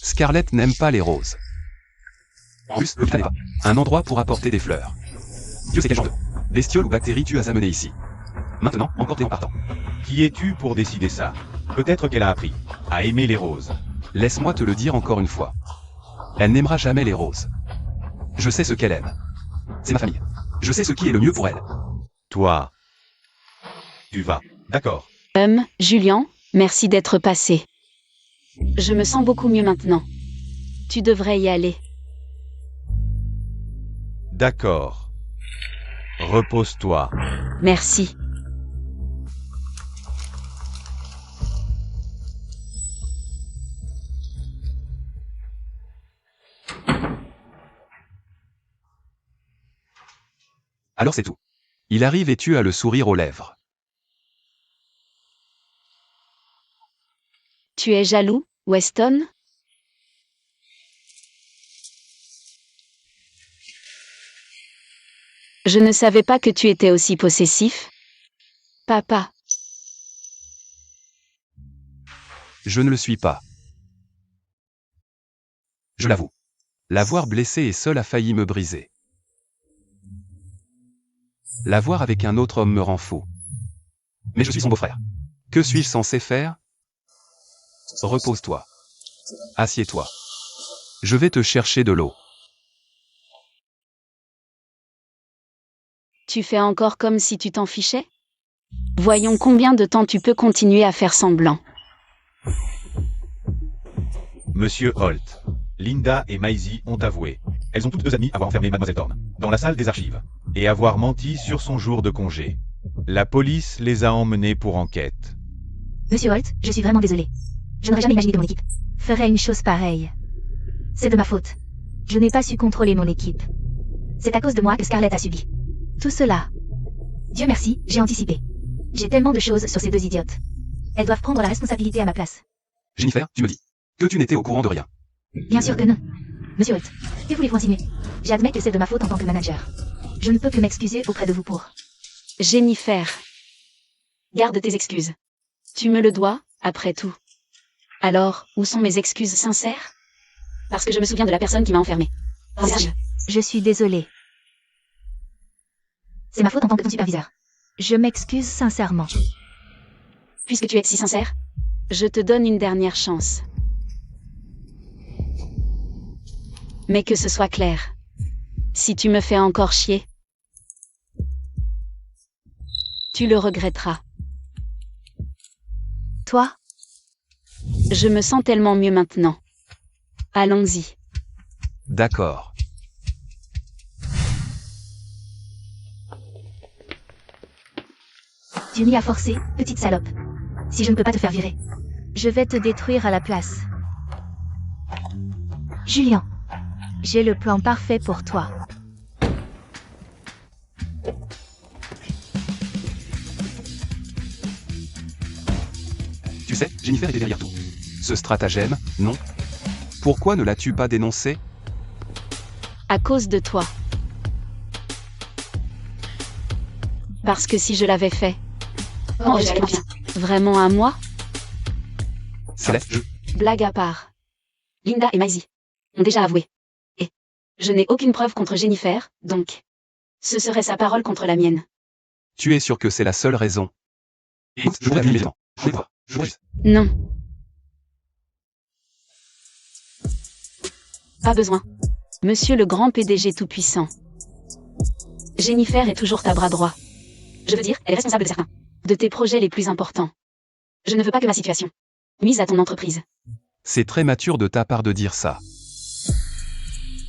Scarlett n'aime pas les roses. En plus, l'hôpital n'est pas un endroit pour apporter des fleurs. Dieu sait quel genre de bestiole ou bactéries tu as amené ici. Maintenant, encore t'es en partant. Qui es-tu pour décider ça? Peut-être qu'elle a appris à aimer les roses. Laisse-moi te le dire encore une fois. Elle n'aimera jamais les roses. Je sais ce qu'elle aime. C'est ma famille. Je sais ce qui est le mieux pour elle. Toi. Tu vas. D'accord. Julien, merci d'être passé. Je me sens beaucoup mieux maintenant. Tu devrais y aller. D'accord. Repose-toi. Merci. Alors c'est tout. Il arrive et tu as le sourire aux lèvres. Tu es jaloux, Weston? Je ne savais pas que tu étais aussi possessif. Papa. Je ne le suis pas. Je l'avoue. L'avoir blessé et seul a failli me briser. L'avoir avec un autre homme me rend fou. Mais je suis son beau-frère. Que suis-je censé faire? Repose-toi. Assieds-toi. Je vais te chercher de l'eau. Tu fais encore comme si tu t'en fichais? Voyons combien de temps tu peux continuer à faire semblant. Monsieur Holt, Linda et Maisie ont avoué. Elles ont toutes deux admis avoir enfermé Mademoiselle Thorne dans la salle des archives et avoir menti sur son jour de congé. La police les a emmenées pour enquête. Monsieur Holt, je suis vraiment désolé. Je n'aurais jamais imaginé que mon équipe ferait une chose pareille. C'est de ma faute. Je n'ai pas su contrôler mon équipe. C'est à cause de moi que Scarlett a subi tout cela. Dieu merci, j'ai anticipé. J'ai tellement de choses sur ces deux idiotes. Elles doivent prendre la responsabilité à ma place. Jennifer, tu me dis que tu n'étais au courant de rien. Bien sûr que non. Monsieur Holt, que voulez-vous insinuer? J'admets que c'est de ma faute en tant que manager. Je ne peux que m'excuser auprès de vous pour... Jennifer. Garde tes excuses. Tu me le dois, après tout. Alors, où sont mes excuses sincères? Parce que je me souviens de la personne qui m'a enfermée. Je suis désolée. C'est ma faute en tant que ton superviseur. Je m'excuse sincèrement. Puisque tu es si sincère, je te donne une dernière chance. Mais que ce soit clair. Si tu me fais encore chier, tu le regretteras. Toi? Je me sens tellement mieux maintenant. Allons-y. D'accord. Tu m'y as forcé, petite salope. Si je ne peux pas te faire virer, Je vais te détruire à la place. Julien. J'ai le plan parfait pour toi. Tu sais, Jennifer était derrière tout. Ce stratagème, non? Pourquoi ne l'as-tu pas dénoncé? À cause de toi. Parce que si je l'avais fait... Oh, vraiment à moi? Scarlett, Blague à part. Linda et Maisie ont déjà avoué. Et je n'ai aucune preuve contre Jennifer, donc... Ce serait sa parole contre la mienne. Tu es sûr que c'est la seule raison? Écoute, je voudrais immédiatement. Je voudrais voir. Je voudrais... Non. Pas besoin. Monsieur le grand PDG tout-puissant. Jennifer est toujours ta bras droit. Je veux dire, elle est responsable de certains de tes projets les plus importants. Je ne veux pas que ma situation nuise à ton entreprise. C'est très mature de ta part de dire ça.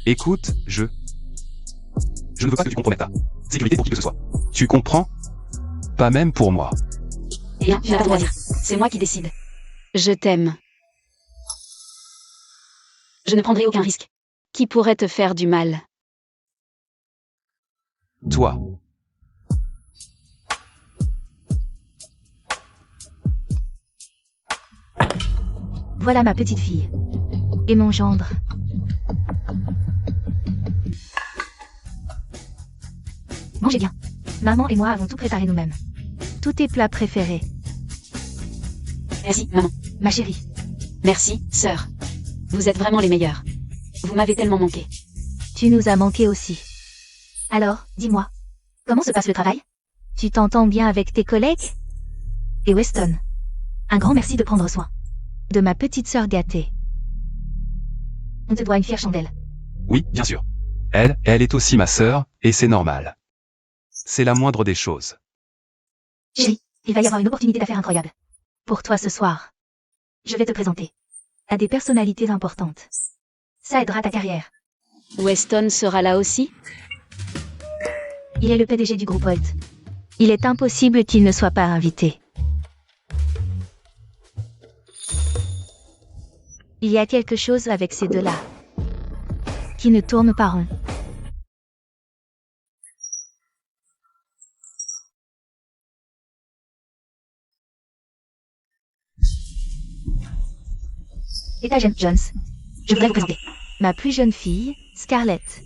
Écoute, je ne veux pas que tu compromettes ta sécurité pour qui que ce soit. Tu comprends? Pas même pour moi. Eh bien, tu n'as pas le droit de dire. C'est moi qui décide. Je t'aime. Je ne prendrai aucun risque qui pourrait te faire du mal. Toi. Voilà ma petite fille. Et mon gendre. Mangez bien. Maman et moi avons tout préparé nous-mêmes. Tous tes plats préférés. Merci, maman. Ma chérie. Merci, sœur. Vous êtes vraiment les meilleurs. Vous m'avez tellement manqué. Tu nous as manqué aussi. Alors, dis-moi. Comment se passe le travail? Tu t'entends bien avec tes collègues? Et Weston. Un grand merci de prendre soin de ma petite sœur gâtée. On te doit une fière chandelle. Oui, bien sûr. Elle est aussi ma sœur, et c'est normal. C'est la moindre des choses. Chérie, il va y avoir une opportunité d'affaires incroyable. Pour toi ce soir. Je vais te présenter à des personnalités importantes. Ça aidera ta carrière. Weston sera là aussi? Il est le PDG du groupe Holt. Il est impossible qu'il ne soit pas invité. Il y a quelque chose avec ces deux-là qui ne tourne pas rond. Et ta jeune Jones, je voudrais vous présenter ma plus jeune fille, Scarlett.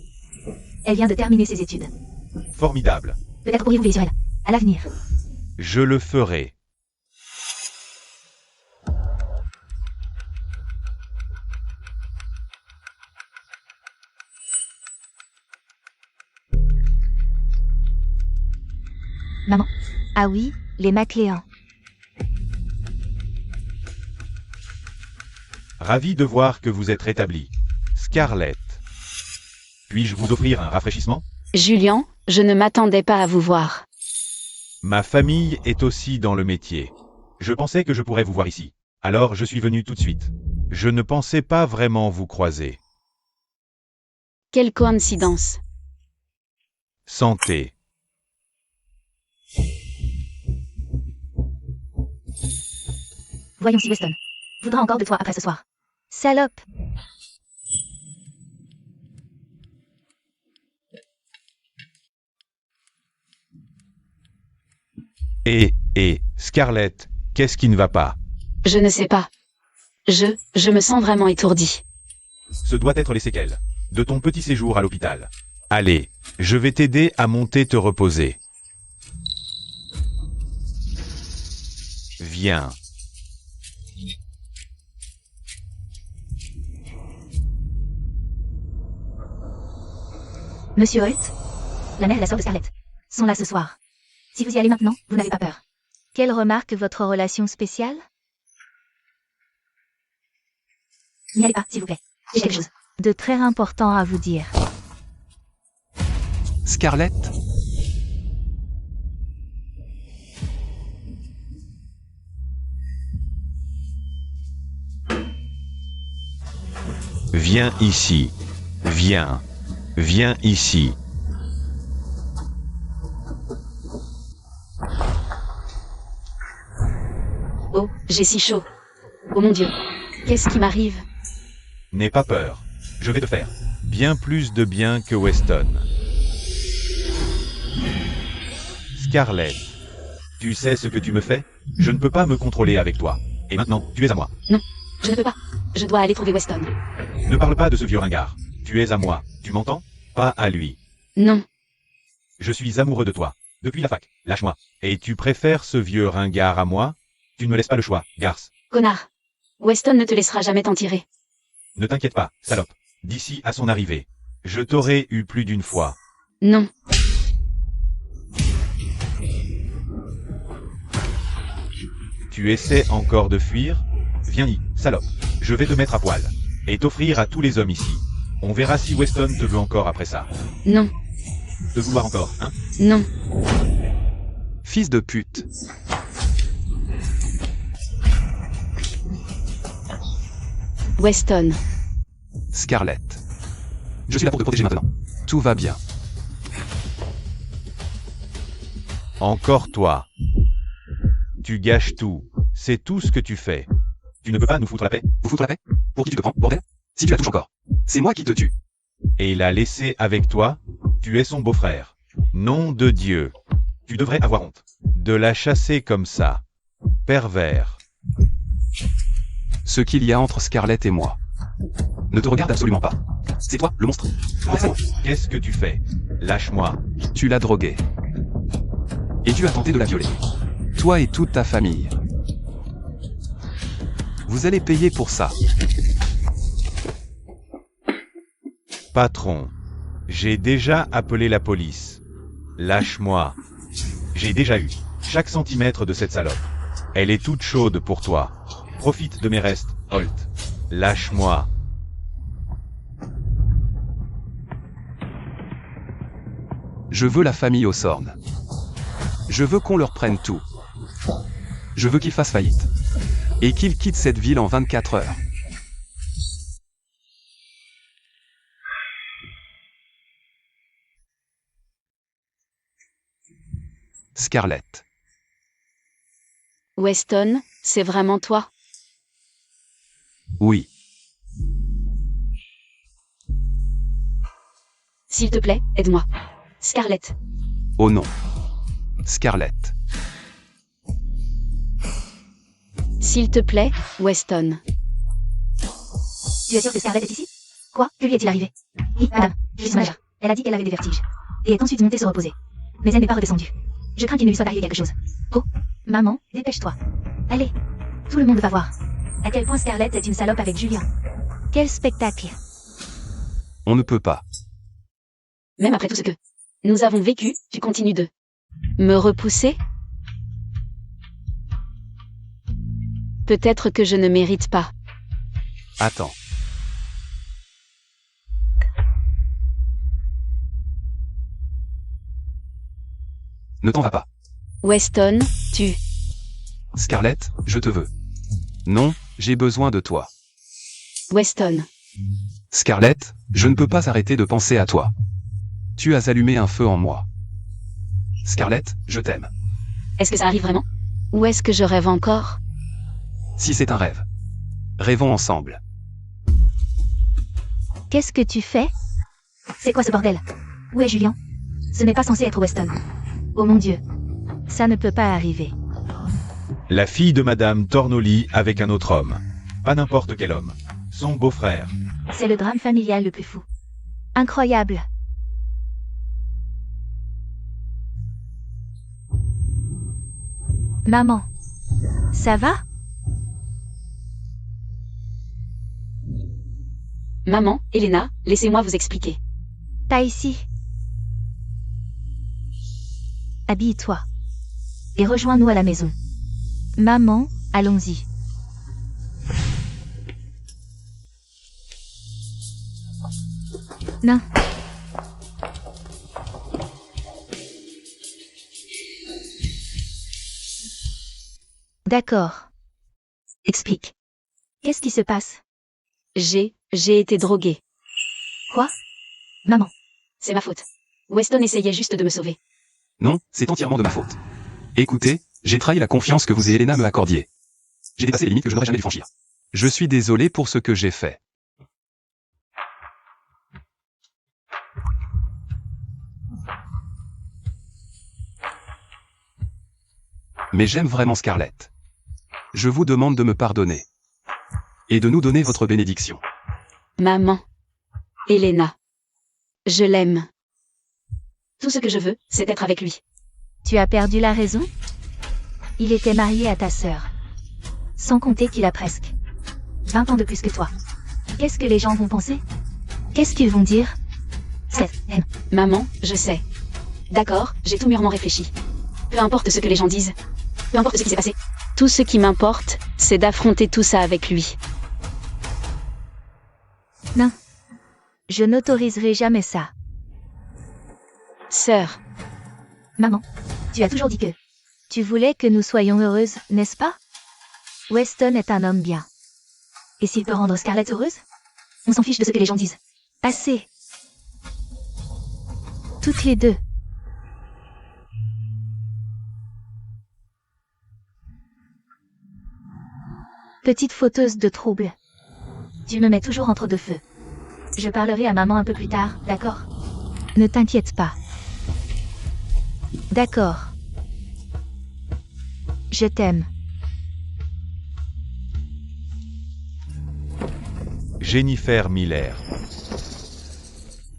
Elle vient de terminer ses études. Formidable. Peut-être pourriez-vous veiller sur elle, à l'avenir. Je le ferai. Maman. Ah oui, les MacLean. Ravi de voir que vous êtes rétabli. Scarlett. Puis-je vous offrir un rafraîchissement? Julien, je ne m'attendais pas à vous voir. Ma famille est aussi dans le métier. Je pensais que je pourrais vous voir ici. Alors je suis venu tout de suite. Je ne pensais pas vraiment vous croiser. Quelle coïncidence. Santé. Voyons si Weston voudra encore de toi après ce soir. Salope. Scarlett, qu'est-ce qui ne va pas? Je ne sais pas. Je me sens vraiment étourdie. Ce doit être les séquelles de ton petit séjour à l'hôpital. Allez, je vais t'aider à monter te reposer. Viens. Monsieur Holt, la mère et la sœur de Scarlett sont là ce soir. Si vous y allez maintenant, vous n'avez pas peur. Quelle remarque votre relation spéciale? N'y allez pas, s'il vous plaît. J'ai quelque chose de très important à vous dire. Scarlett? Viens ici. Viens. Viens ici. Oh, j'ai si chaud. Oh mon Dieu. Qu'est-ce qui m'arrive? N'aie pas peur. Je vais te faire bien plus de bien que Weston. Scarlett, tu sais ce que tu me fais? Je ne peux pas me contrôler avec toi. Et maintenant, tu es à moi. Non, je ne peux pas. Je dois aller trouver Weston. Ne parle pas de ce vieux ringard. Tu es à moi. Tu m'entends? Pas à lui. Non. Je suis amoureux de toi. Depuis la fac. Lâche-moi. Et tu préfères ce vieux ringard à moi? Tu ne me laisses pas le choix, garce. Connard. Weston ne te laissera jamais t'en tirer. Ne t'inquiète pas, salope. D'ici à son arrivée, je t'aurais eu plus d'une fois. Non. Tu essaies encore de fuir? Viens-y, salope. Je vais te mettre à poil. Et t'offrir à tous les hommes ici. On verra si Weston te veut encore après ça. Non. Te vouloir encore, hein? Non. Fils de pute. Weston. Scarlett. Je suis là pour te protéger maintenant. Tout va bien. Encore toi. Tu gâches tout. C'est tout ce que tu fais. Tu ne peux pas nous foutre la paix? Vous foutre la paix? Pour qui tu te prends, bordel? Si tu la touches encore, c'est moi qui te tue. Et la laisser avec toi? Tu es son beau-frère. Nom de Dieu. Tu devrais avoir honte. De la chasser comme ça. Pervers. Ce qu'il y a entre Scarlett et moi ne te regarde absolument pas. C'est toi, le monstre. Qu'est-ce que tu fais? Lâche-moi. Tu l'as droguée. Et tu as tenté de la violer. Toi et toute ta famille. Vous allez payer pour ça. Patron. J'ai déjà appelé la police. Lâche-moi. J'ai déjà eu chaque centimètre de cette salope. Elle est toute chaude pour toi. Profite de mes restes, Holt. Lâche-moi. Je veux la famille Osborne. Je veux qu'on leur prenne tout. Je veux qu'ils fassent faillite. Et qu'ils quittent cette ville en 24 heures. Scarlett. Weston, c'est vraiment toi? Oui. S'il te plaît, aide-moi. Scarlett. Oh non. Scarlett. S'il te plaît, Weston. Tu es sûr que Scarlett est ici? Quoi? Que lui est-il arrivé? Oui, madame, je suis son manager. Elle a dit qu'elle avait des vertiges. Et est ensuite montée se reposer. Mais elle n'est pas redescendue. Je crains qu'il ne lui soit arrivé quelque chose. Oh, maman, dépêche-toi. Allez, tout le monde va voir. À quel point Scarlett est une salope avec Julien. Quel spectacle. On ne peut pas. Même après tout ce que nous avons vécu, tu continues de me repousser? Peut-être que je ne mérite pas. Attends. Ne t'en va pas. Weston, tu... Scarlett, je te veux. Non, j'ai besoin de toi. Weston. Scarlett, je ne peux pas arrêter de penser à toi. Tu as allumé un feu en moi. Scarlett, je t'aime. Est-ce que ça arrive vraiment? Ou est-ce que je rêve encore? Si c'est un rêve. Rêvons ensemble. Qu'est-ce que tu fais? C'est quoi ce bordel? Où est Julien? Ce n'est pas censé être Weston. Oh mon Dieu. Ça ne peut pas arriver. La fille de Madame Tornoli avec un autre homme. Pas n'importe quel homme. Son beau-frère. C'est le drame familial le plus fou. Incroyable. Maman. Ça va? Maman, Elena, laissez-moi vous expliquer. Pas ici. Habille-toi. Et rejoins-nous à la maison. Maman, allons-y. Non. D'accord. Explique. Qu'est-ce qui se passe? J'ai été droguée. Quoi? Maman. C'est ma faute. Weston essayait juste de me sauver. Non, c'est entièrement de ma faute. Écoutez, j'ai trahi la confiance que vous et Elena me accordiez. J'ai dépassé les limites que je n'aurais jamais dû franchir. Je suis désolé pour ce que j'ai fait. Mais j'aime vraiment Scarlett. Je vous demande de me pardonner. Et de nous donner votre bénédiction. Maman. Elena. Je l'aime. Tout ce que je veux, c'est être avec lui. Tu as perdu la raison? Il était marié à ta sœur. Sans compter qu'il a presque 20 ans de plus que toi. Qu'est-ce que les gens vont penser? Qu'est-ce qu'ils vont dire? Maman, je sais. D'accord, j'ai tout mûrement réfléchi. Peu importe ce que les gens disent. Peu importe ce qui s'est passé. Tout ce qui m'importe, c'est d'affronter tout ça avec lui. Non. Je n'autoriserai jamais ça. Sœur. Maman, tu as toujours dit que tu voulais que nous soyons heureuses, n'est-ce pas? Weston est un homme bien. Et s'il peut rendre Scarlett heureuse? On s'en fiche de ce que les gens disent. Assez. Toutes les deux. Petite fauteuse de trouble. Tu me mets toujours entre deux feux. Je parlerai à maman un peu plus tard, d'accord? Ne t'inquiète pas. D'accord. Je t'aime. Jennifer Miller.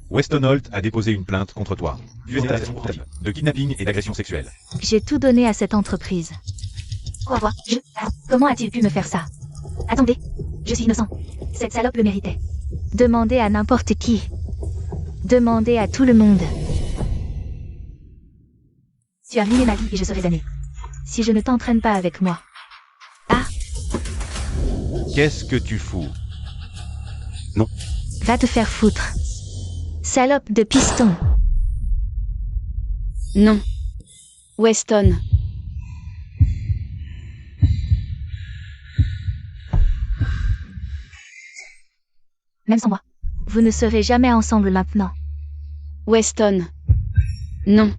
Weston Holt a déposé une plainte contre toi. Tu es arrêté pour tentative de kidnapping et d'agression sexuelle. J'ai tout donné à cette entreprise. Quoi, Comment a-t-il pu me faire ça? Attendez, je suis innocent. Cette salope le méritait. Demandez à n'importe qui. Demandez à tout le monde. Tu as ruiné ma vie et je serai damnée. Si je ne t'entraîne pas avec moi. Ah, Qu'est-ce que tu fous? va te faire foutre. Salope de piston. Non. Weston. Même sans moi. Vous ne serez jamais ensemble maintenant. Weston. Non.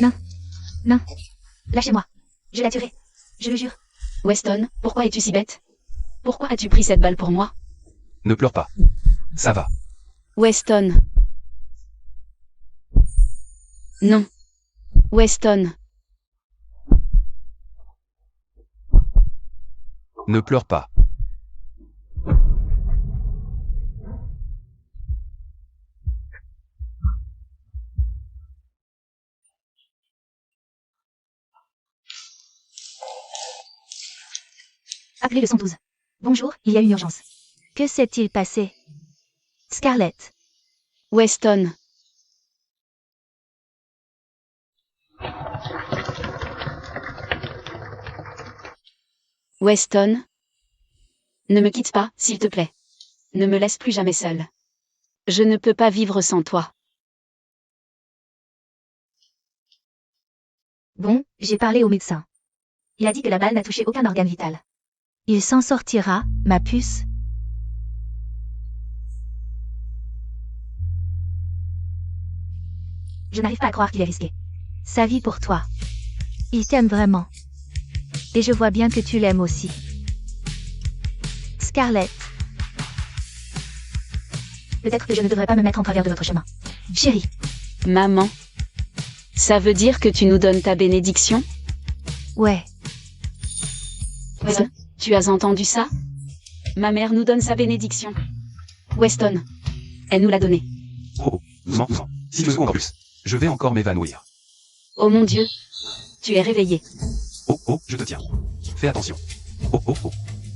Non. Non. Lâchez-moi. Je la tuerai. Je le jure. Weston, pourquoi es-tu si bête? Pourquoi as-tu pris cette balle pour moi? Ne pleure pas. Ça va. Weston. Non. Weston. Ne pleure pas. Appelez le 112. Bonjour, il y a une urgence. Que s'est-il passé? Scarlett. Weston. Weston. Ne me quitte pas, s'il te plaît. Ne me laisse plus jamais seule. Je ne peux pas vivre sans toi. Bon, j'ai parlé au médecin. Il a dit que la balle n'a touché aucun organe vital. Il s'en sortira, ma puce. Je n'arrive pas à croire qu'il ait risqué sa vie pour toi. Il t'aime vraiment. Et je vois bien que tu l'aimes aussi. Scarlett. Peut-être que je ne devrais pas me mettre en travers de votre chemin. Chérie. Maman. Ça veut dire que tu nous donnes ta bénédiction? Ouais. Weston, tu as entendu ça? Ma mère nous donne sa bénédiction. Weston. Elle nous l'a donnée. Oh, doucement. 6 secondes en plus. Je vais encore m'évanouir. Oh mon Dieu. Tu es réveillé. Oh, je te tiens. Fais attention. Oh.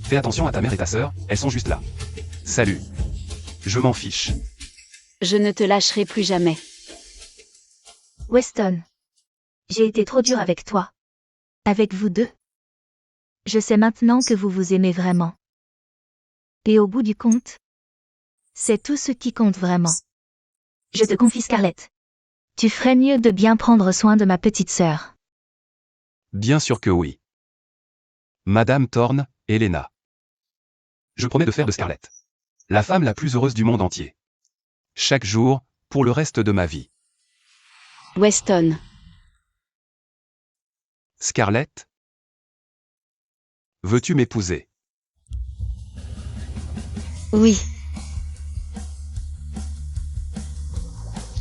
Fais attention à ta mère et ta sœur, elles sont juste là. Salut. Je m'en fiche. Je ne te lâcherai plus jamais. Weston. J'ai été trop dur avec toi. Avec vous deux. Je sais maintenant que vous vous aimez vraiment. Et au bout du compte, c'est tout ce qui compte vraiment. Je te confie Scarlett. Tu ferais mieux de bien prendre soin de ma petite sœur. Bien sûr que oui. Madame Thorne, Elena. Je promets de faire de Scarlett la femme la plus heureuse du monde entier. Chaque jour, pour le reste de ma vie. Weston. Scarlett? Veux-tu m'épouser? Oui.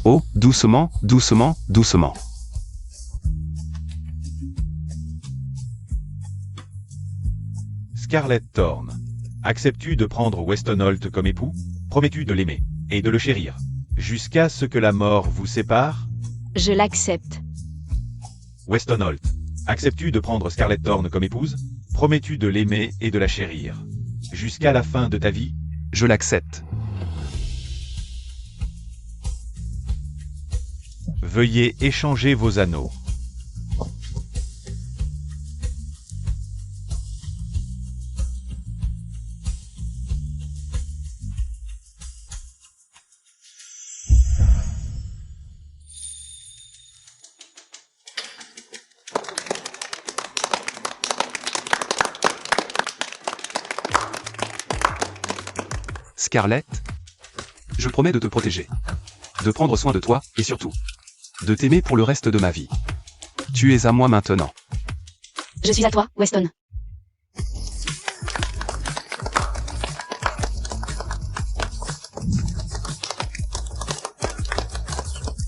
Oh, doucement, doucement, doucement. Scarlett Thorne. Acceptes-tu de prendre Weston Holt comme époux? Promets-tu de l'aimer et de le chérir jusqu'à ce que la mort vous sépare? Je l'accepte. Weston Holt. Acceptes-tu de prendre Scarlett Thorne comme épouse? Promets-tu de l'aimer et de la chérir jusqu'à la fin de ta vie? Je l'accepte. Veuillez échanger vos anneaux. Scarlett? Je promets de te protéger, de prendre soin de toi, et surtout, de t'aimer pour le reste de ma vie. Tu es à moi maintenant. Je suis à toi, Weston.